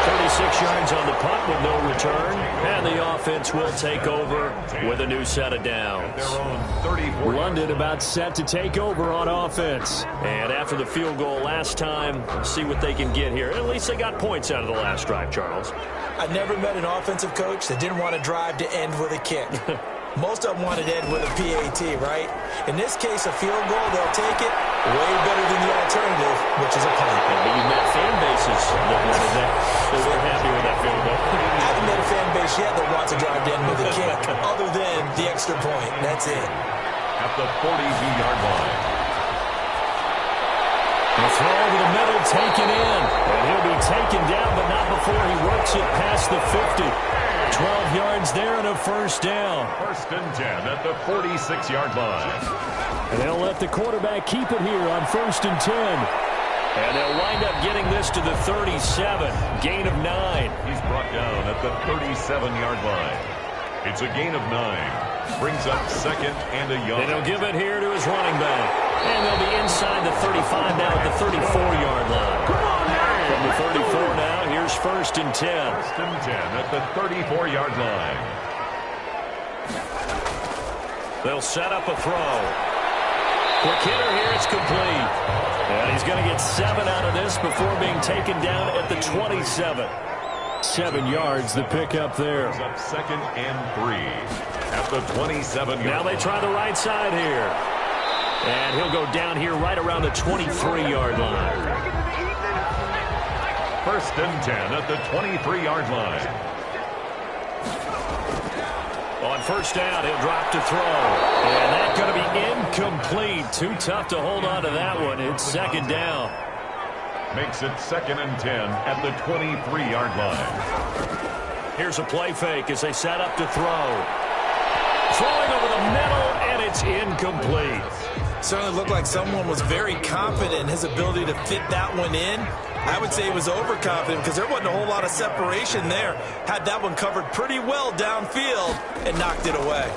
[SPEAKER 2] 36 yards on the punt with no return. And the offense will take over with a new set of downs. London about set to take over on offense. And after the field goal last time, see what they can get here. At least they got points out of the last drive, Charles.
[SPEAKER 3] I never met an offensive coach that didn't want to drive to end with a kick. Most of them wanted to end with a PAT, right? In this case, a field goal, they'll take it way better than the alternative, which is a punt.
[SPEAKER 2] Yeah, but you've met fan bases that wanted that. They were happy with that field goal.
[SPEAKER 3] I haven't met a fan base yet that wants to drive to end with a kick, other than the extra point. That's it.
[SPEAKER 1] At the 42-yard line.
[SPEAKER 2] The throw over the middle, taken in. And he'll be taken down, but not before he works it past the 50. 12 yards there and a 1st down.
[SPEAKER 1] 1st and 10 at the 46-yard line.
[SPEAKER 2] And they'll let the quarterback keep it here on 1st and 10. And they'll wind up getting this to the 37. Gain of 9.
[SPEAKER 1] He's brought down at the 37-yard line. It's a gain of 9. Brings up 2nd and a yard.
[SPEAKER 2] And he'll give it here to his running back. And they'll be inside the 35 now at the 34-yard line. Come on now. From the 34 now, here's 1st and 10.
[SPEAKER 1] 1st and 10 at the 34-yard line.
[SPEAKER 2] They'll set up a throw. Quick hitter here, it's complete. And he's going to get 7 out of this before being taken down at the 27. 7 yards, the pickup there.
[SPEAKER 1] Brings up 2nd and 3 at the 27-yard line.
[SPEAKER 2] Now they try the right side here. And he'll go down here right around the 23-yard line.
[SPEAKER 1] 1st and 10 at the 23-yard line.
[SPEAKER 2] On 1st down, he'll drop to throw. And that's going to be incomplete. Too tough to hold on to that one. It's 2nd down.
[SPEAKER 1] Makes it 2nd and 10 at the 23-yard line.
[SPEAKER 2] Here's a play fake as they set up to throw. Throwing over the middle, and it's incomplete.
[SPEAKER 3] Certainly looked like someone was very confident in his ability to fit that one in. I would say he was overconfident because there wasn't a whole lot of separation there. Had that one covered pretty well downfield and knocked it away.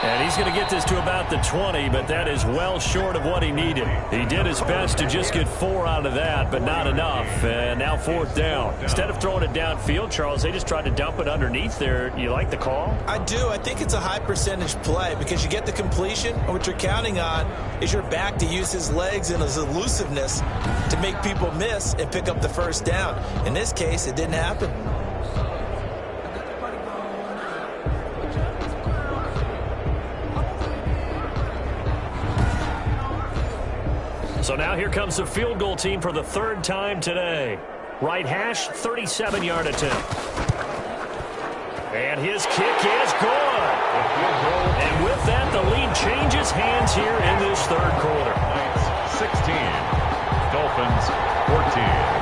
[SPEAKER 2] And he's going to get this to about the 20, but that is well short of what he needed. He did his best to just get 4 out of that, but not enough. And now 4th down. Instead of throwing it downfield, Charles, they just tried to dump it underneath there. You like the call?
[SPEAKER 3] I do. I think it's a high percentage play because you get the completion, and what you're counting on is your back to use his legs and his elusiveness to make people miss and pick up the 1st down. In this case, it didn't happen.
[SPEAKER 2] So now here comes the field goal team for the third time today. Right hash, 37-yard attempt. And his kick is good. And with that, the lead changes hands here in this third quarter.
[SPEAKER 1] 16, Dolphins 14.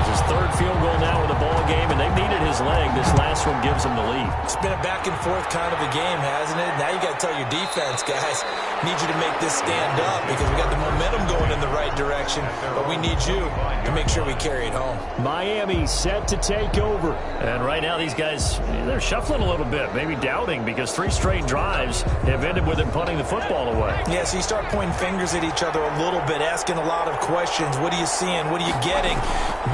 [SPEAKER 2] His third field goal now in the ball game, and they've needed his leg. This last one gives them the lead.
[SPEAKER 3] It's been a back-and-forth kind of a game, hasn't it? Now you got to tell your defense, guys, need you to make this stand up because we got the momentum going in the right direction, but we need you to make sure we carry it home.
[SPEAKER 2] Miami set to take over. And right now these guys, they're shuffling a little bit, maybe doubting because 3 straight drives have ended with them punting the football away.
[SPEAKER 3] Yeah, so you start pointing fingers at each other a little bit, asking a lot of questions. What are you seeing? What are you getting?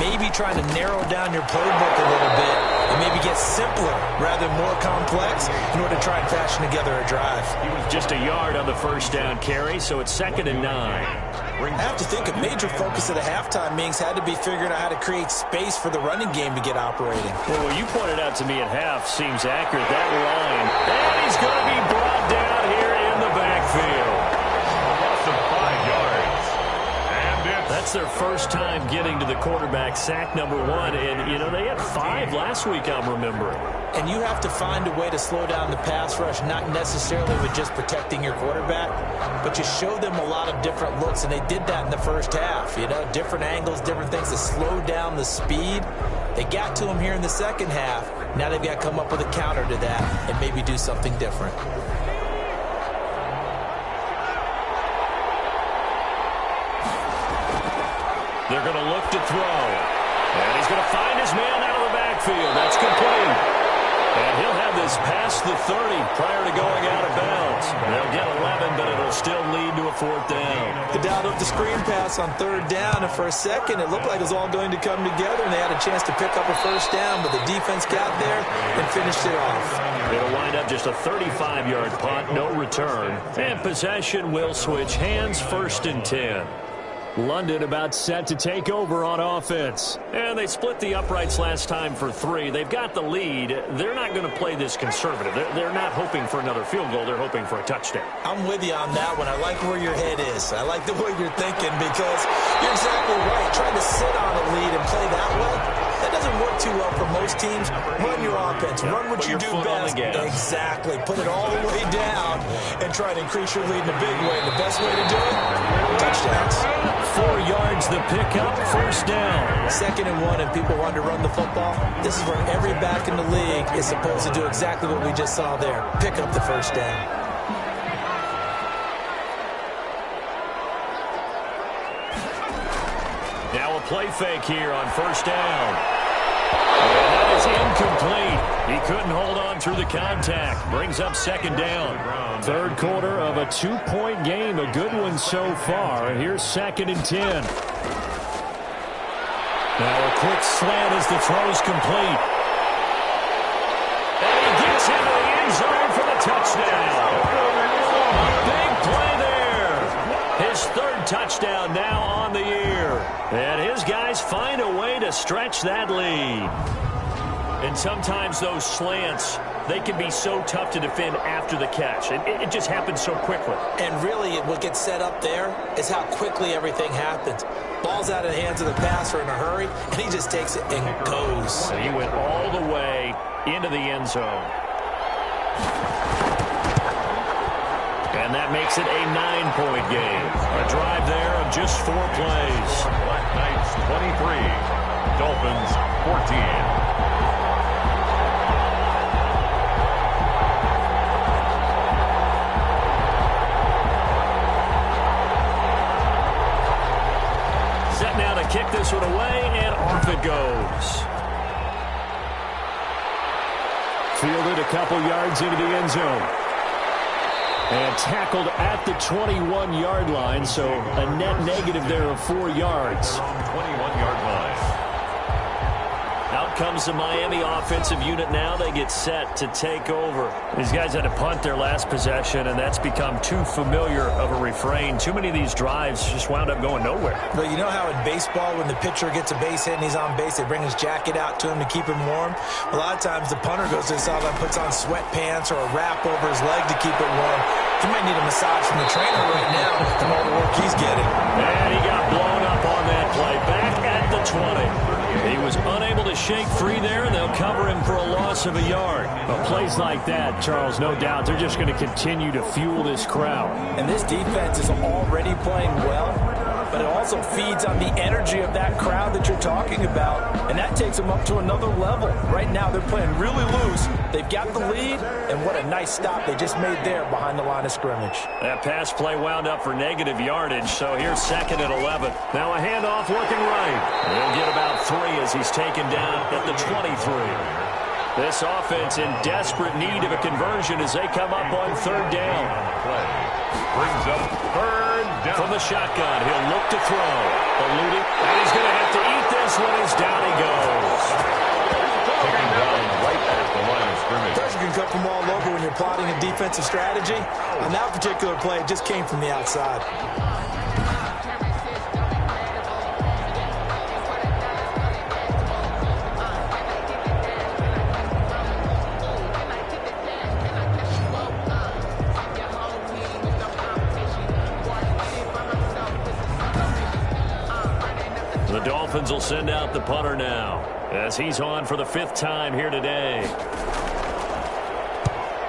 [SPEAKER 3] Maybe trying to narrow down your playbook a little bit and maybe get simpler rather than more complex in order to try and fashion together a drive.
[SPEAKER 2] He was just a yard on the first down carry, so it's 2nd and 9.
[SPEAKER 3] I have to think a major focus of the halftime meetings had to be figuring out how to create space for the running game to get operating.
[SPEAKER 2] Well, what you pointed out to me at half seems accurate. That line, and he's going to be brought down here in the backfield.
[SPEAKER 1] Loss of 5 yards. And
[SPEAKER 2] That's their first time getting to the quarterback, sack number 1. And, you know, they had 5 last week, I'm remembering.
[SPEAKER 3] And you have to find a way to slow down the pass rush, not necessarily with just protecting your quarterback, but you show them a lot of different looks, and they did that in the first half. You know, different angles, different things to slow down the speed. They got to him here in the second half. Now they've got to come up with a counter to that and maybe do something different.
[SPEAKER 2] They're going to look to throw. And he's going to find his man out of the backfield. That's complete. And he'll have this past the 30 prior to going out of bounds. They'll get 11, but it'll still lead to a 4th down.
[SPEAKER 3] The down of the screen pass on 3rd down, and for a second it looked like it was all going to come together, and they had a chance to pick up a 1st down, but the defense got there and finished it off.
[SPEAKER 2] It'll wind up just a 35-yard punt, no return. And possession will switch hands, 1st and 10. London about set to take over on offense. And they split the uprights last time for 3. They've got the lead. They're not going to play this conservative. They're not hoping for another field goal. They're hoping for a touchdown.
[SPEAKER 3] I'm with you on that one. I like where your head is. I like the way you're thinking because you're exactly right. Trying to sit on a lead and play that way, that doesn't work too well for most teams. Run your offense. Run what you do best. Exactly. Put it all the way down and try to increase your lead in a big way. The best way to do it, touchdowns.
[SPEAKER 2] 4 yards the pickup, 1st down.
[SPEAKER 3] 2nd and 1, and people want to run the football. This is where every back in the league is supposed to do exactly what we just saw there. Pick up the 1st down.
[SPEAKER 2] Now a play fake here on 1st down. And that is incomplete. He couldn't hold on through the contact. Brings up 2nd down. 3rd quarter of a 2-point game. A good one so far. Here's 2nd and 10. Now a quick slant as the throw's complete. And he gets into the end zone for the touchdown. Big play there. His 3rd touchdown now on the year. And his guys find a way to stretch that lead. And sometimes those slants, they can be so tough to defend after the catch. It just happens so quickly.
[SPEAKER 3] And really, what gets set up there is how quickly everything happens. Ball's out of the hands of the passer in a hurry, and he just takes it and goes.
[SPEAKER 2] And he went all the way into the end zone. And that makes it a 9-point game. A drive there of just 4 plays.
[SPEAKER 1] BlackKnights 23, Dolphins 14.
[SPEAKER 2] Now to kick this one away, and off it goes. Fielded a couple yards into the end zone. And tackled at the 21-yard line, so a net negative there of 4 yards.
[SPEAKER 1] 21-yard line.
[SPEAKER 2] Out comes the Miami offensive unit now. They get set to take over. These guys had to punt their last possession, and that's become too familiar of a refrain. Too many of these drives just wound up going nowhere.
[SPEAKER 3] But you know how in baseball, when the pitcher gets a base hit and he's on base, they bring his jacket out to him to keep him warm? A lot of times the punter goes to the sideline, puts on sweatpants or a wrap over his leg to keep it warm. He might need a massage from the trainer right now from all the work he's getting.
[SPEAKER 2] And he got blown up on that play. Back at the 20. He was unable to shake free there, and they'll cover him for a loss of a yard.
[SPEAKER 5] But plays like that, Charles, no doubt, they're just going to continue to fuel this crowd.
[SPEAKER 3] And this defense is already playing well, but it also feeds on the energy of that crowd that you're talking about, and that takes them up to another level. Right now, they're playing really loose. They've got the lead, and what a nice stop they just made there behind the line of scrimmage.
[SPEAKER 2] That pass play wound up for negative yardage, so here's 2nd and 11. Now a handoff working right. He'll get about 3 as he's taken down at the 23. This offense in desperate need of a conversion as they come up on 3rd down.
[SPEAKER 1] Brings up 3rd down.
[SPEAKER 2] From the shotgun, he'll look to throw. Eluding, and he's going to have to eat this one as down he goes.
[SPEAKER 1] Taken down right at the line of scrimmage.
[SPEAKER 3] Pressure can come from all over when you're plotting a defensive strategy. On that particular play, it just came from the outside.
[SPEAKER 2] The Dolphins will send out the punter now as he's on for the 5th time here today.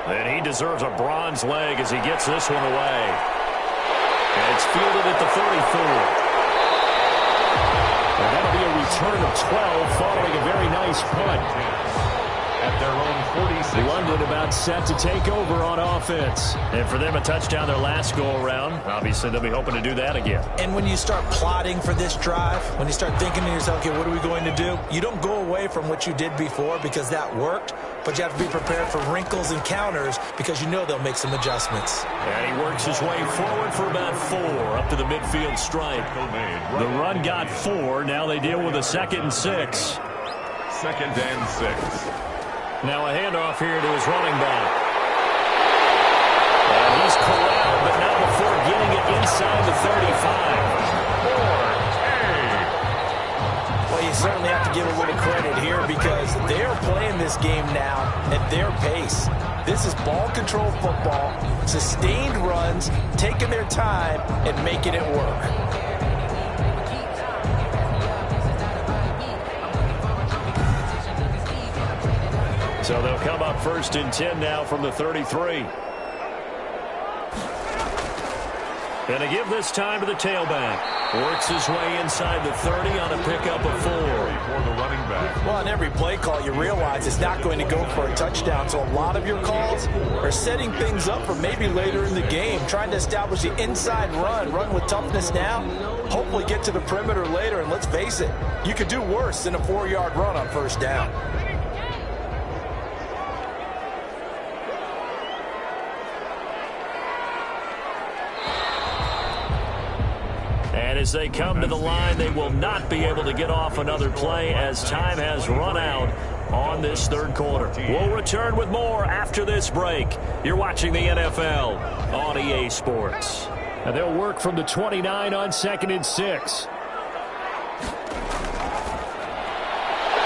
[SPEAKER 2] And he deserves a bronze leg as he gets this one away. And it's fielded at the 34.
[SPEAKER 5] And that'll be a return of 12 following a very nice punt.
[SPEAKER 1] At their own 46.
[SPEAKER 5] London about set to take over on offense.
[SPEAKER 2] And for them, a touchdown their last go-around. Obviously, they'll be hoping to do that again.
[SPEAKER 3] And when you start plotting for this drive, when you start thinking to yourself, okay, what are we going to do? You don't go away from what you did before because that worked, but you have to be prepared for wrinkles and counters because you know they'll make some adjustments.
[SPEAKER 2] And he works his way forward for about 4 up to the midfield stripe. The run got 4. Now they deal with a 2nd and 6.
[SPEAKER 1] 2nd and 6.
[SPEAKER 2] Now a handoff here to his running back. And he's corralled, but not before getting it inside the 35.
[SPEAKER 3] Well, you certainly have to give a little credit here because they're playing this game now at their pace. This is ball control football, sustained runs, taking their time and making it work.
[SPEAKER 2] So they'll come up 1st and 10 now from the 33. And to give this time to the tailback. Works his way inside the 30 on a pickup of 4.
[SPEAKER 1] For the running back.
[SPEAKER 3] Well, on every play call, you realize it's not going to go for a touchdown. So a lot of your calls are setting things up for maybe later in the game, trying to establish the inside run with toughness now, hopefully get to the perimeter later. And let's face it, you could do worse than a 4-yard run on 1st down.
[SPEAKER 2] And as they come to the line, they will not be able to get off another play as time has run out on this 3rd quarter. We'll return with more after this break. You're watching the NFL on EA Sports.
[SPEAKER 5] And they'll work from the 29 on 2nd and 6.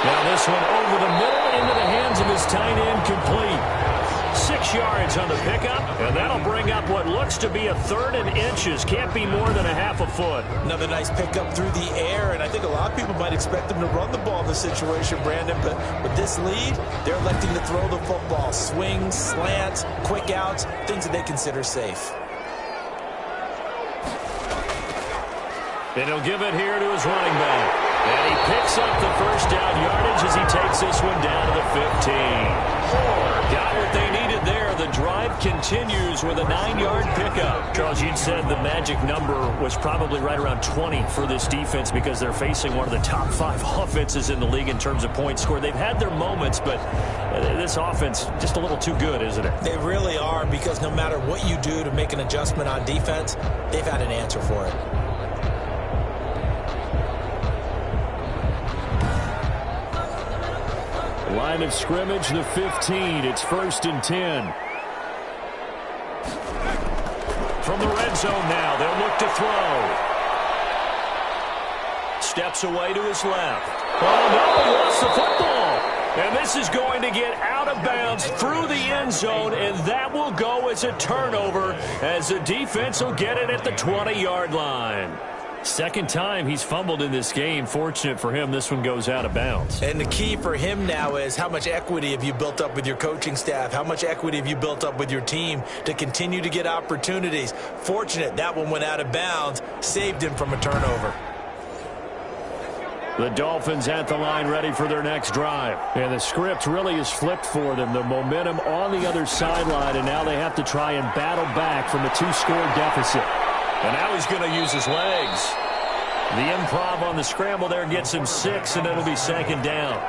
[SPEAKER 2] Now this one over the middle into the hands of his tight end, complete. 6 yards on the pickup, and that'll bring up what looks to be a 3rd and inches. Can't be more than a half a foot.
[SPEAKER 3] Another nice pickup through the air, and I think a lot of people might expect them to run the ball in this situation, Brandon, but with this lead, they're electing to throw the football. Swings, slants, quick outs, things that they consider safe.
[SPEAKER 2] And he'll give it here to his running back. And he picks up the 1st down yardage as he takes this one down to the 15. Got what they needed there. The drive continues with a 9-yard pickup. Charles, you'd said the magic number was probably right around 20 for this defense because they're facing one of the top 5 offenses in the league in terms of points scored. They've had their moments, but this offense just a little too good, isn't it?
[SPEAKER 3] They really are, because no matter what you do to make an adjustment on defense, they've had an answer for it.
[SPEAKER 5] Line of scrimmage, the 15. It's 1st and 10.
[SPEAKER 2] From the red zone now, they'll look to throw. Steps away to his left. Oh, no, he lost the football. And this is going to get out of bounds through the end zone, and that will go as a turnover as the defense will get it at the 20-yard line. Second time he's fumbled in this game. Fortunate for him, this one goes out of bounds.
[SPEAKER 3] And the key for him now is how much equity have you built up with your coaching staff? How much equity have you built up with your team to continue to get opportunities? Fortunate that one went out of bounds, saved him from a turnover.
[SPEAKER 2] The Dolphins at the line ready for their next drive. And the script really is flipped for them. The momentum on the other sideline, and now they have to try and battle back from a 2-score deficit. And now he's going to use his legs. The improv on the scramble there gets him 6, and it'll be second down.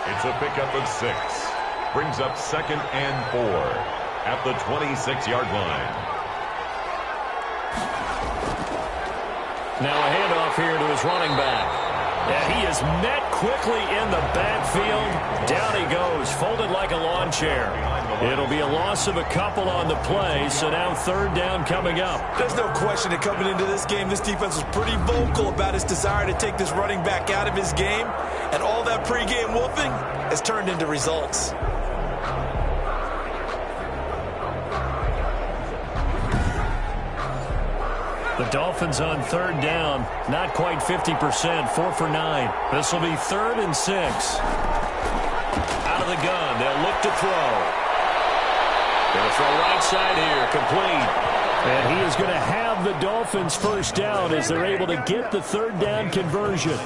[SPEAKER 1] It's a pickup of 6. Brings up 2nd and 4 at the 26-yard line.
[SPEAKER 2] Now a handoff here to his running back. And he is met quickly in the backfield. Down he goes, folded like a lawn chair. It'll be a loss of a couple on the play, so now third down coming up.
[SPEAKER 3] There's no question that coming into this game, this defense was pretty vocal about its desire to take this running back out of his game. And all that pregame wolfing has turned into results.
[SPEAKER 2] The Dolphins on third down, not quite 50%, 4 for 9. This will be 3rd and 6. Out of the gun, they'll look to throw. They'll throw right side here, complete. And he is going to have the Dolphins first down as they're able to get the third down conversion.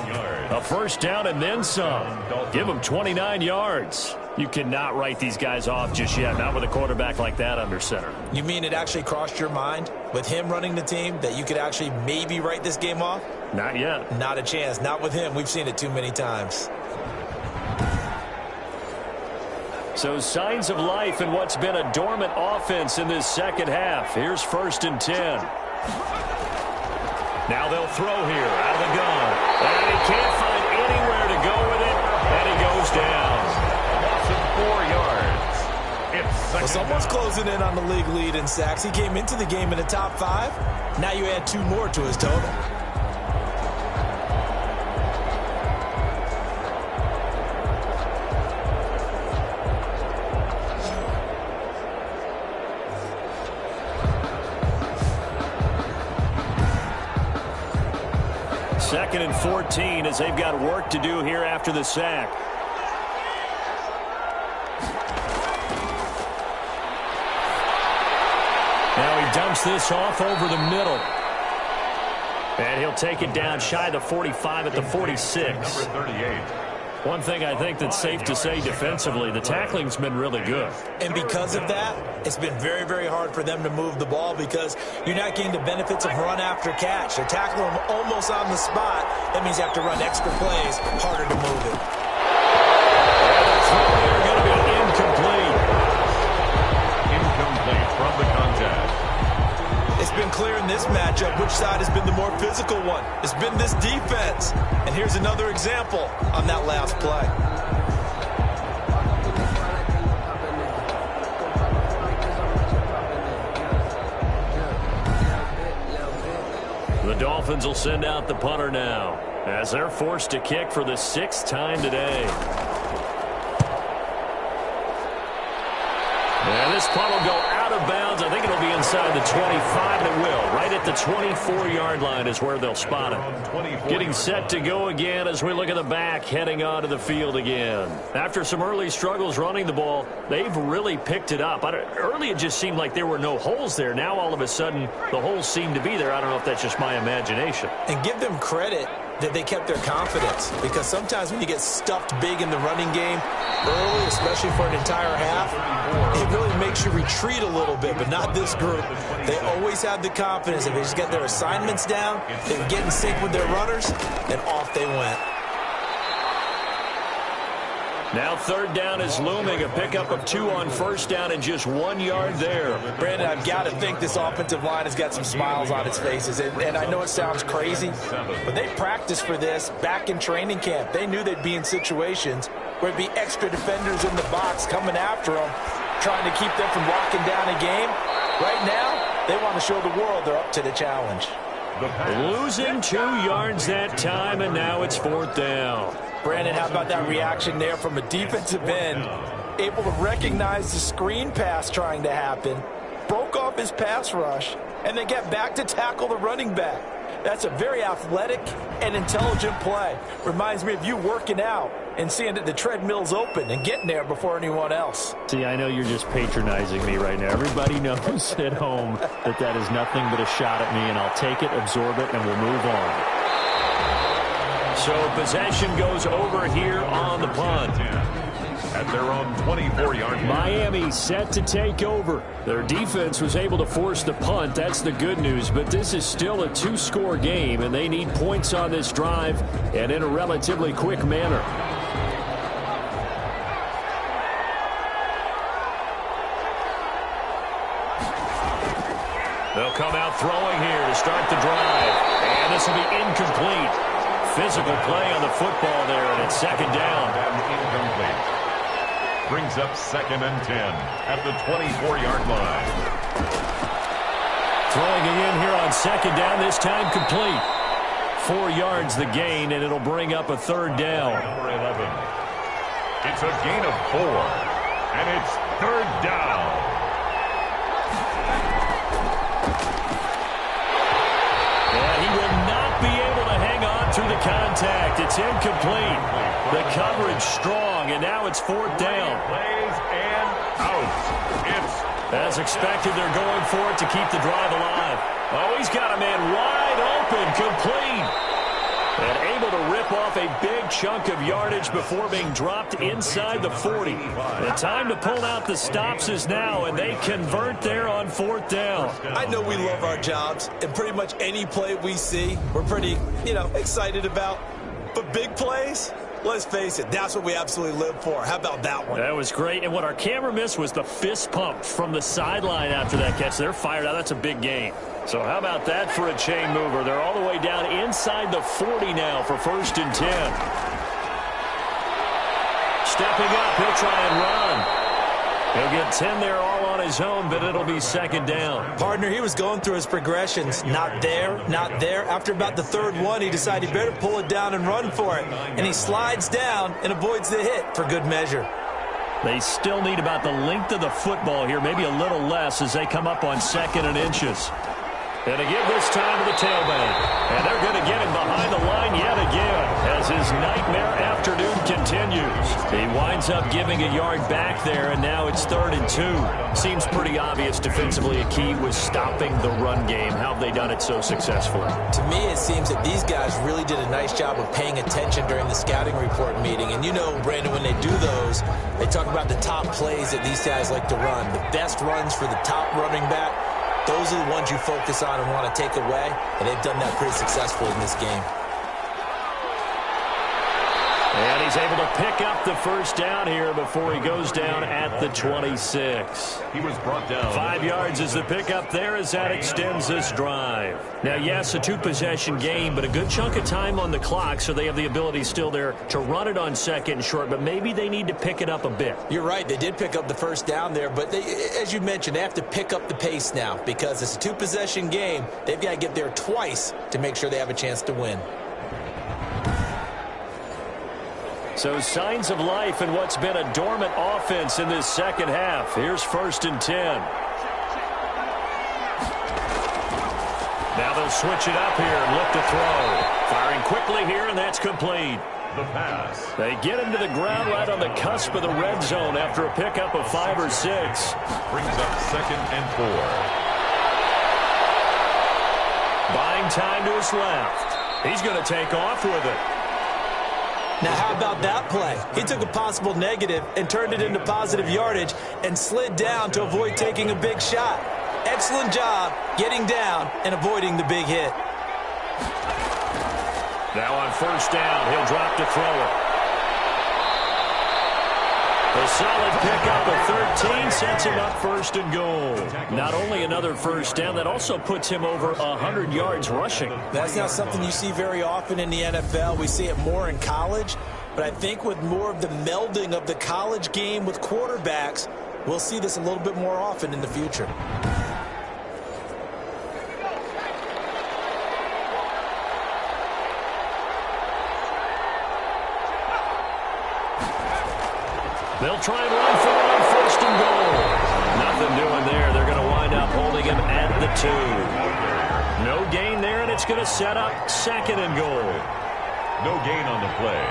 [SPEAKER 2] A first down and then some. Give them 29 yards. You cannot write these guys off just yet, not with a quarterback like that under center.
[SPEAKER 3] You mean it actually crossed your mind with him running the team that you could actually maybe write this game off?
[SPEAKER 2] Not yet.
[SPEAKER 3] Not a chance. Not with him. We've seen it too many times.
[SPEAKER 2] So signs of life in what's been a dormant offense in this second half. Here's 1st and 10. Now they'll throw here out of the gun. And he can't find anywhere to go with it. And he goes down.
[SPEAKER 1] Loss of 4 yards. It's
[SPEAKER 3] Well, someone's closing in on the league lead in sacks. He came into the game in the top 5. Now you add 2 more to his total.
[SPEAKER 2] Second and 14 as they've got work to do here after the sack. Now he dumps this off over the middle. And he'll take it down shy of the 45 at the 46.
[SPEAKER 1] number 38.
[SPEAKER 2] One thing I think that's safe to say defensively, the tackling's been really good.
[SPEAKER 3] And because of that, it's been very, very hard for them to move the ball because you're not getting the benefits of run after catch. They're tackling them almost on the spot. That means you have to run extra plays, harder to move it.
[SPEAKER 2] And the throw here going to be incomplete.
[SPEAKER 1] Incomplete from the contact.
[SPEAKER 3] It's been clear in this matchup which side has been the more physical one. It's been this defense. And here's another example on that last play.
[SPEAKER 2] The Dolphins will send out the punter now as they're forced to kick for the 6th time today. And this punt will go out of bounds. I think it'll be inside the 25, and it will. Right at the 24-yard line is where they'll spot it. Getting set to go again as we look at the back, heading onto the field again. After some early struggles running the ball, they've really picked it up. Early it just seemed like there were no holes there. Now all of a sudden the holes seem to be there. I don't know if that's just my imagination.
[SPEAKER 3] And give them credit that they kept their confidence, because sometimes when you get stuffed big in the running game early, especially for an entire half, it really makes you retreat a little bit, but not this group. They always had the confidence that they just get their assignments down, they would get in sync with their runners, and off they went.
[SPEAKER 2] Now third down is looming, a pickup of 2 on first down and just 1 yard there.
[SPEAKER 3] Brandon, I've got to think this offensive line has got some smiles on its faces. And I know it sounds crazy, but they practiced for this back in training camp. They knew they'd be in situations where it'd be extra defenders in the box coming after them, trying to keep them from locking down a game. Right now, they want to show the world they're up to the challenge.
[SPEAKER 2] Losing 2 yards that time, and now it's 4th down.
[SPEAKER 3] Brandon, how about that reaction there from a defensive end? Able to recognize the screen pass trying to happen, broke off his pass rush, and then get back to tackle the running back. That's a very athletic and intelligent play. Reminds me of you working out and seeing that the treadmill's open and getting there before anyone else.
[SPEAKER 5] See, I know you're just patronizing me right now. Everybody knows at home that that is nothing but a shot at me, and I'll take it, absorb it, and we'll move on.
[SPEAKER 2] So possession goes over here on the punt.
[SPEAKER 1] At their own 24-yard line.
[SPEAKER 2] Miami set to take over. Their defense was able to force the punt. That's the good news. But this is still a two-score game, and they need points on this drive and in a relatively quick manner. They'll come out throwing here to start the drive. And this will be incomplete. Physical play on the football there, and it's second down.
[SPEAKER 1] Incomplete. Brings up 2nd and 10 at the 24-yard line.
[SPEAKER 2] Throwing again here on second down, this time complete. 4 yards the gain, and it'll bring up a third down.
[SPEAKER 1] Number 11. It's a gain of 4, and it's third down.
[SPEAKER 2] And he will not be able to hang on through the contact. It's incomplete. The coverage strong, and now it's fourth down.
[SPEAKER 1] Plays and out. It's
[SPEAKER 2] as expected, they're going for it to keep the drive alive. Oh, he's got a man wide open, complete. And able to rip off a big chunk of yardage before being dropped inside the 40. The time to pull out the stops is now, and they convert there on fourth down.
[SPEAKER 3] I know we love our jobs, and pretty much any play we see, we're pretty, excited about. But big plays, let's face it, that's what we absolutely live for. How about that one?
[SPEAKER 2] That was great, and what our camera missed was the fist pump from the sideline after that catch. They're fired out. That's a big gain. So how about that for a chain mover? They're all the way down inside the 40 now for 1st and 10. Stepping up, he'll try and run. He'll get 10 there all on his own, but it'll be second down.
[SPEAKER 3] Partner, he was going through his progressions. Not there, not there. After about the third one, he decided he better pull it down and run for it. And he slides down and avoids the hit for good measure.
[SPEAKER 2] They still need about the length of the football here, maybe a little less as they come up on 2nd and inches. And to give this time to the tailback. And they're going to get him behind the line yet again as his nightmare afternoon continues. He winds up giving a yard back there, and now it's 3rd and 2. Seems pretty obvious defensively a key was stopping the run game. How have they done it so successfully?
[SPEAKER 3] To me, it seems that these guys really did a nice job of paying attention during the scouting report meeting. And you know, Brandon, when they do those, they talk about the top plays that these guys like to run. The best runs for the top running back. Those are the ones you focus on and want to take away, and they've done that pretty successfully in this game.
[SPEAKER 2] And he's able to pick up the first down here before he goes down at the 26.
[SPEAKER 1] He was brought down.
[SPEAKER 2] 5 yards is the pickup there as that extends this drive. Now, yes, a two-possession game, but a good chunk of time on the clock, so they have the ability still there to run it on 2nd and short, but maybe they need to pick it up a bit.
[SPEAKER 3] You're right. They did pick up the first down there, but they, as you mentioned, they have to pick up the pace now because it's a two-possession game. They've got to get there twice to make sure they have a chance to win.
[SPEAKER 2] So signs of life in what's been a dormant offense in this second half. Here's 1st and 10. Now they'll switch it up here and look to throw. Firing quickly here, and that's complete.
[SPEAKER 1] The pass.
[SPEAKER 2] They get him to the ground right on the cusp of the red zone after a pickup of 5 or 6.
[SPEAKER 1] Brings up 2nd and 4.
[SPEAKER 2] Buying time to his left. He's going to take off with it.
[SPEAKER 3] Now, how about that play? He took a possible negative and turned it into positive yardage and slid down to avoid taking a big shot. Excellent job getting down and avoiding the big hit.
[SPEAKER 2] Now on 1st down, he'll drop to throw it. A solid pickup of 13 sets him up 1st and goal. Not only another first down, that also puts him over 100 yards rushing.
[SPEAKER 3] That's not something you see very often in the NFL. We see it more in college, but I think with more of the melding of the college game with quarterbacks, we'll see this a little bit more often in the future.
[SPEAKER 2] They'll try and run for it on first and goal. Nothing doing there. They're going to wind up holding him at the 2. No gain there, and it's going to set up second and goal.
[SPEAKER 1] No gain on the play.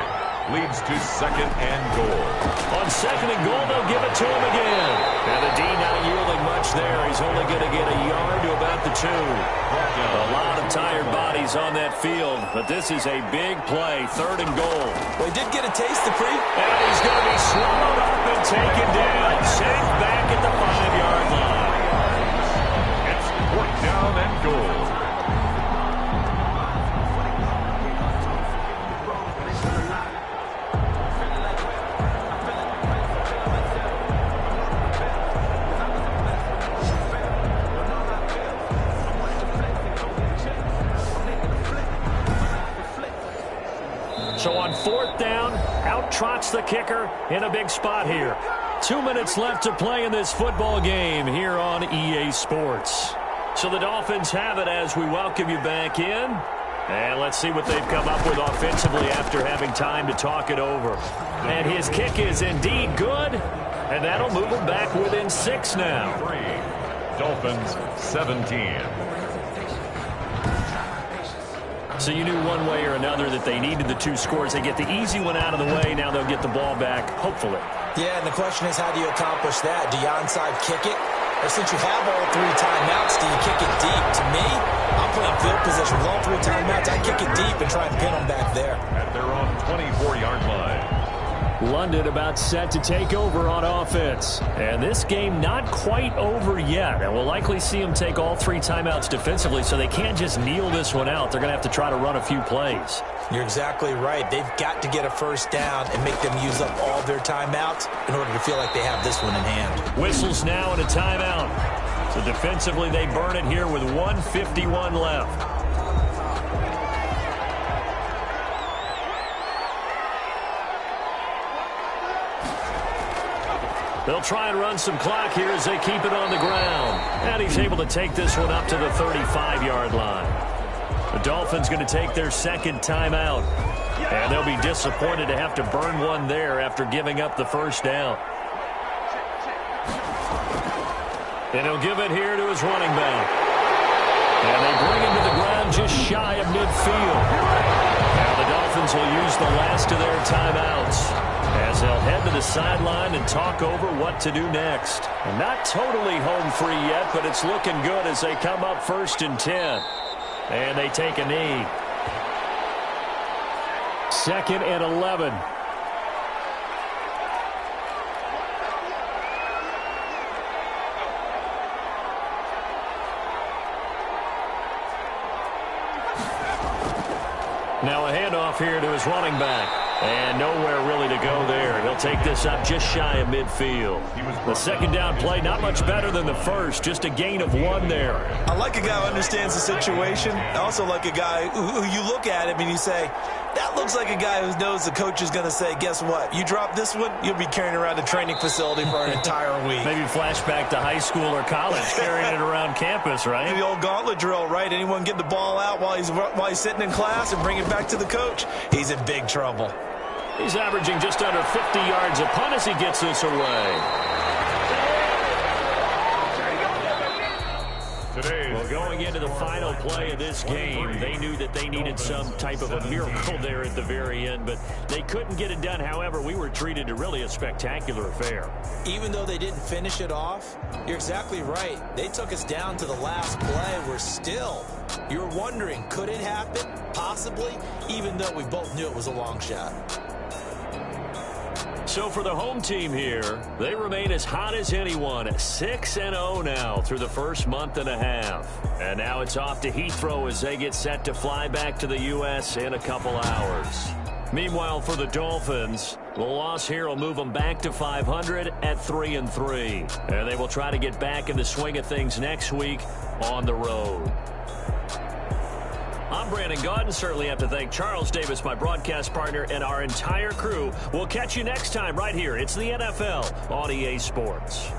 [SPEAKER 1] Leads to second and goal.
[SPEAKER 2] On second and goal, they'll give it to him again. And the D not yielding much there. He's only going to get a yard to about the 2. A lot of tired bodies on that field, but this is a big play, third and goal.
[SPEAKER 3] Well, he did get a taste, Dupree.
[SPEAKER 2] And he's going to be swallowed up and taken down. Sacked back at the 5-yard line.
[SPEAKER 1] It's fourth down and goal.
[SPEAKER 2] So on fourth down, out trots the kicker in a big spot here. 2 minutes left to play in this football game here on EA Sports. So the Dolphins have it as we welcome you back in. And let's see what they've come up with offensively after having time to talk it over. And his kick is indeed good. And that'll move him back within 6 now.
[SPEAKER 1] Dolphins 17.
[SPEAKER 2] So you knew one way or another that they needed the 2 scores. They get the easy one out of the way. Now they'll get the ball back, hopefully.
[SPEAKER 3] Yeah, and the question is, how do you accomplish that? Do you onside kick it? Or since you have all 3 timeouts, do you kick it deep? To me, I'm playing field position with all 3 timeouts. I kick it deep and try and pin them back there.
[SPEAKER 1] At their own 24-yard line.
[SPEAKER 2] London about set to take over on offense. And this game not quite over yet. And we'll likely see them take all 3 timeouts defensively, so they can't just kneel this one out. They're going to have to try to run a few plays.
[SPEAKER 3] You're exactly right. They've got to get a first down and make them use up all their timeouts in order to feel like they have this one in hand.
[SPEAKER 2] Whistles now and a timeout. So defensively, they burn it here with 1:51 left. They'll try and run some clock here as they keep it on the ground. And he's able to take this one up to the 35-yard line. The Dolphins going to take their second timeout. And they'll be disappointed to have to burn one there after giving up the first down. And he'll give it here to his running back. And they bring him to the ground just shy of midfield. Now the Dolphins will use the last of their timeouts as they'll head to the sideline and talk over what to do next. And not totally home free yet, but it's looking good as they come up 1st and 10. And they take a knee. 2nd and 11. Now a handoff here to his running back. And nowhere really to go there. He'll take this up just shy of midfield. The second down play, not much better than the first. Just a gain of 1 there.
[SPEAKER 3] I like a guy who understands the situation. I also like a guy who you look at him and you say, that looks like a guy who knows the coach is going to say, guess what? You drop this one, you'll be carrying around the training facility for an entire week.
[SPEAKER 2] Maybe flashback to high school or college, carrying it around campus, right?
[SPEAKER 3] The old gauntlet drill, right? Anyone get the ball out while he's sitting in class and bring it back to the coach? He's in big trouble.
[SPEAKER 2] He's averaging just under 50 yards a punt as he gets this away. Well, going into the final play of this game, they knew that they needed some type of a miracle there at the very end, but they couldn't get it done. However, we were treated to really a spectacular affair.
[SPEAKER 3] Even though they didn't finish it off, you're exactly right. They took us down to the last play. We're still, you're wondering, could it happen? Possibly, even though we both knew it was a long shot.
[SPEAKER 2] So for the home team here, they remain as hot as anyone, 6-0 now through the first month and a half. And now it's off to Heathrow as they get set to fly back to the U.S. in a couple hours. Meanwhile, for the Dolphins, the loss here will move them back to 500 at 3-3. And they will try to get back in the swing of things next week on the road. I'm Brandon Gaudin. Certainly have to thank Charles Davis, my broadcast partner, and our entire crew. We'll catch you next time right here. It's the NFL on EA Sports.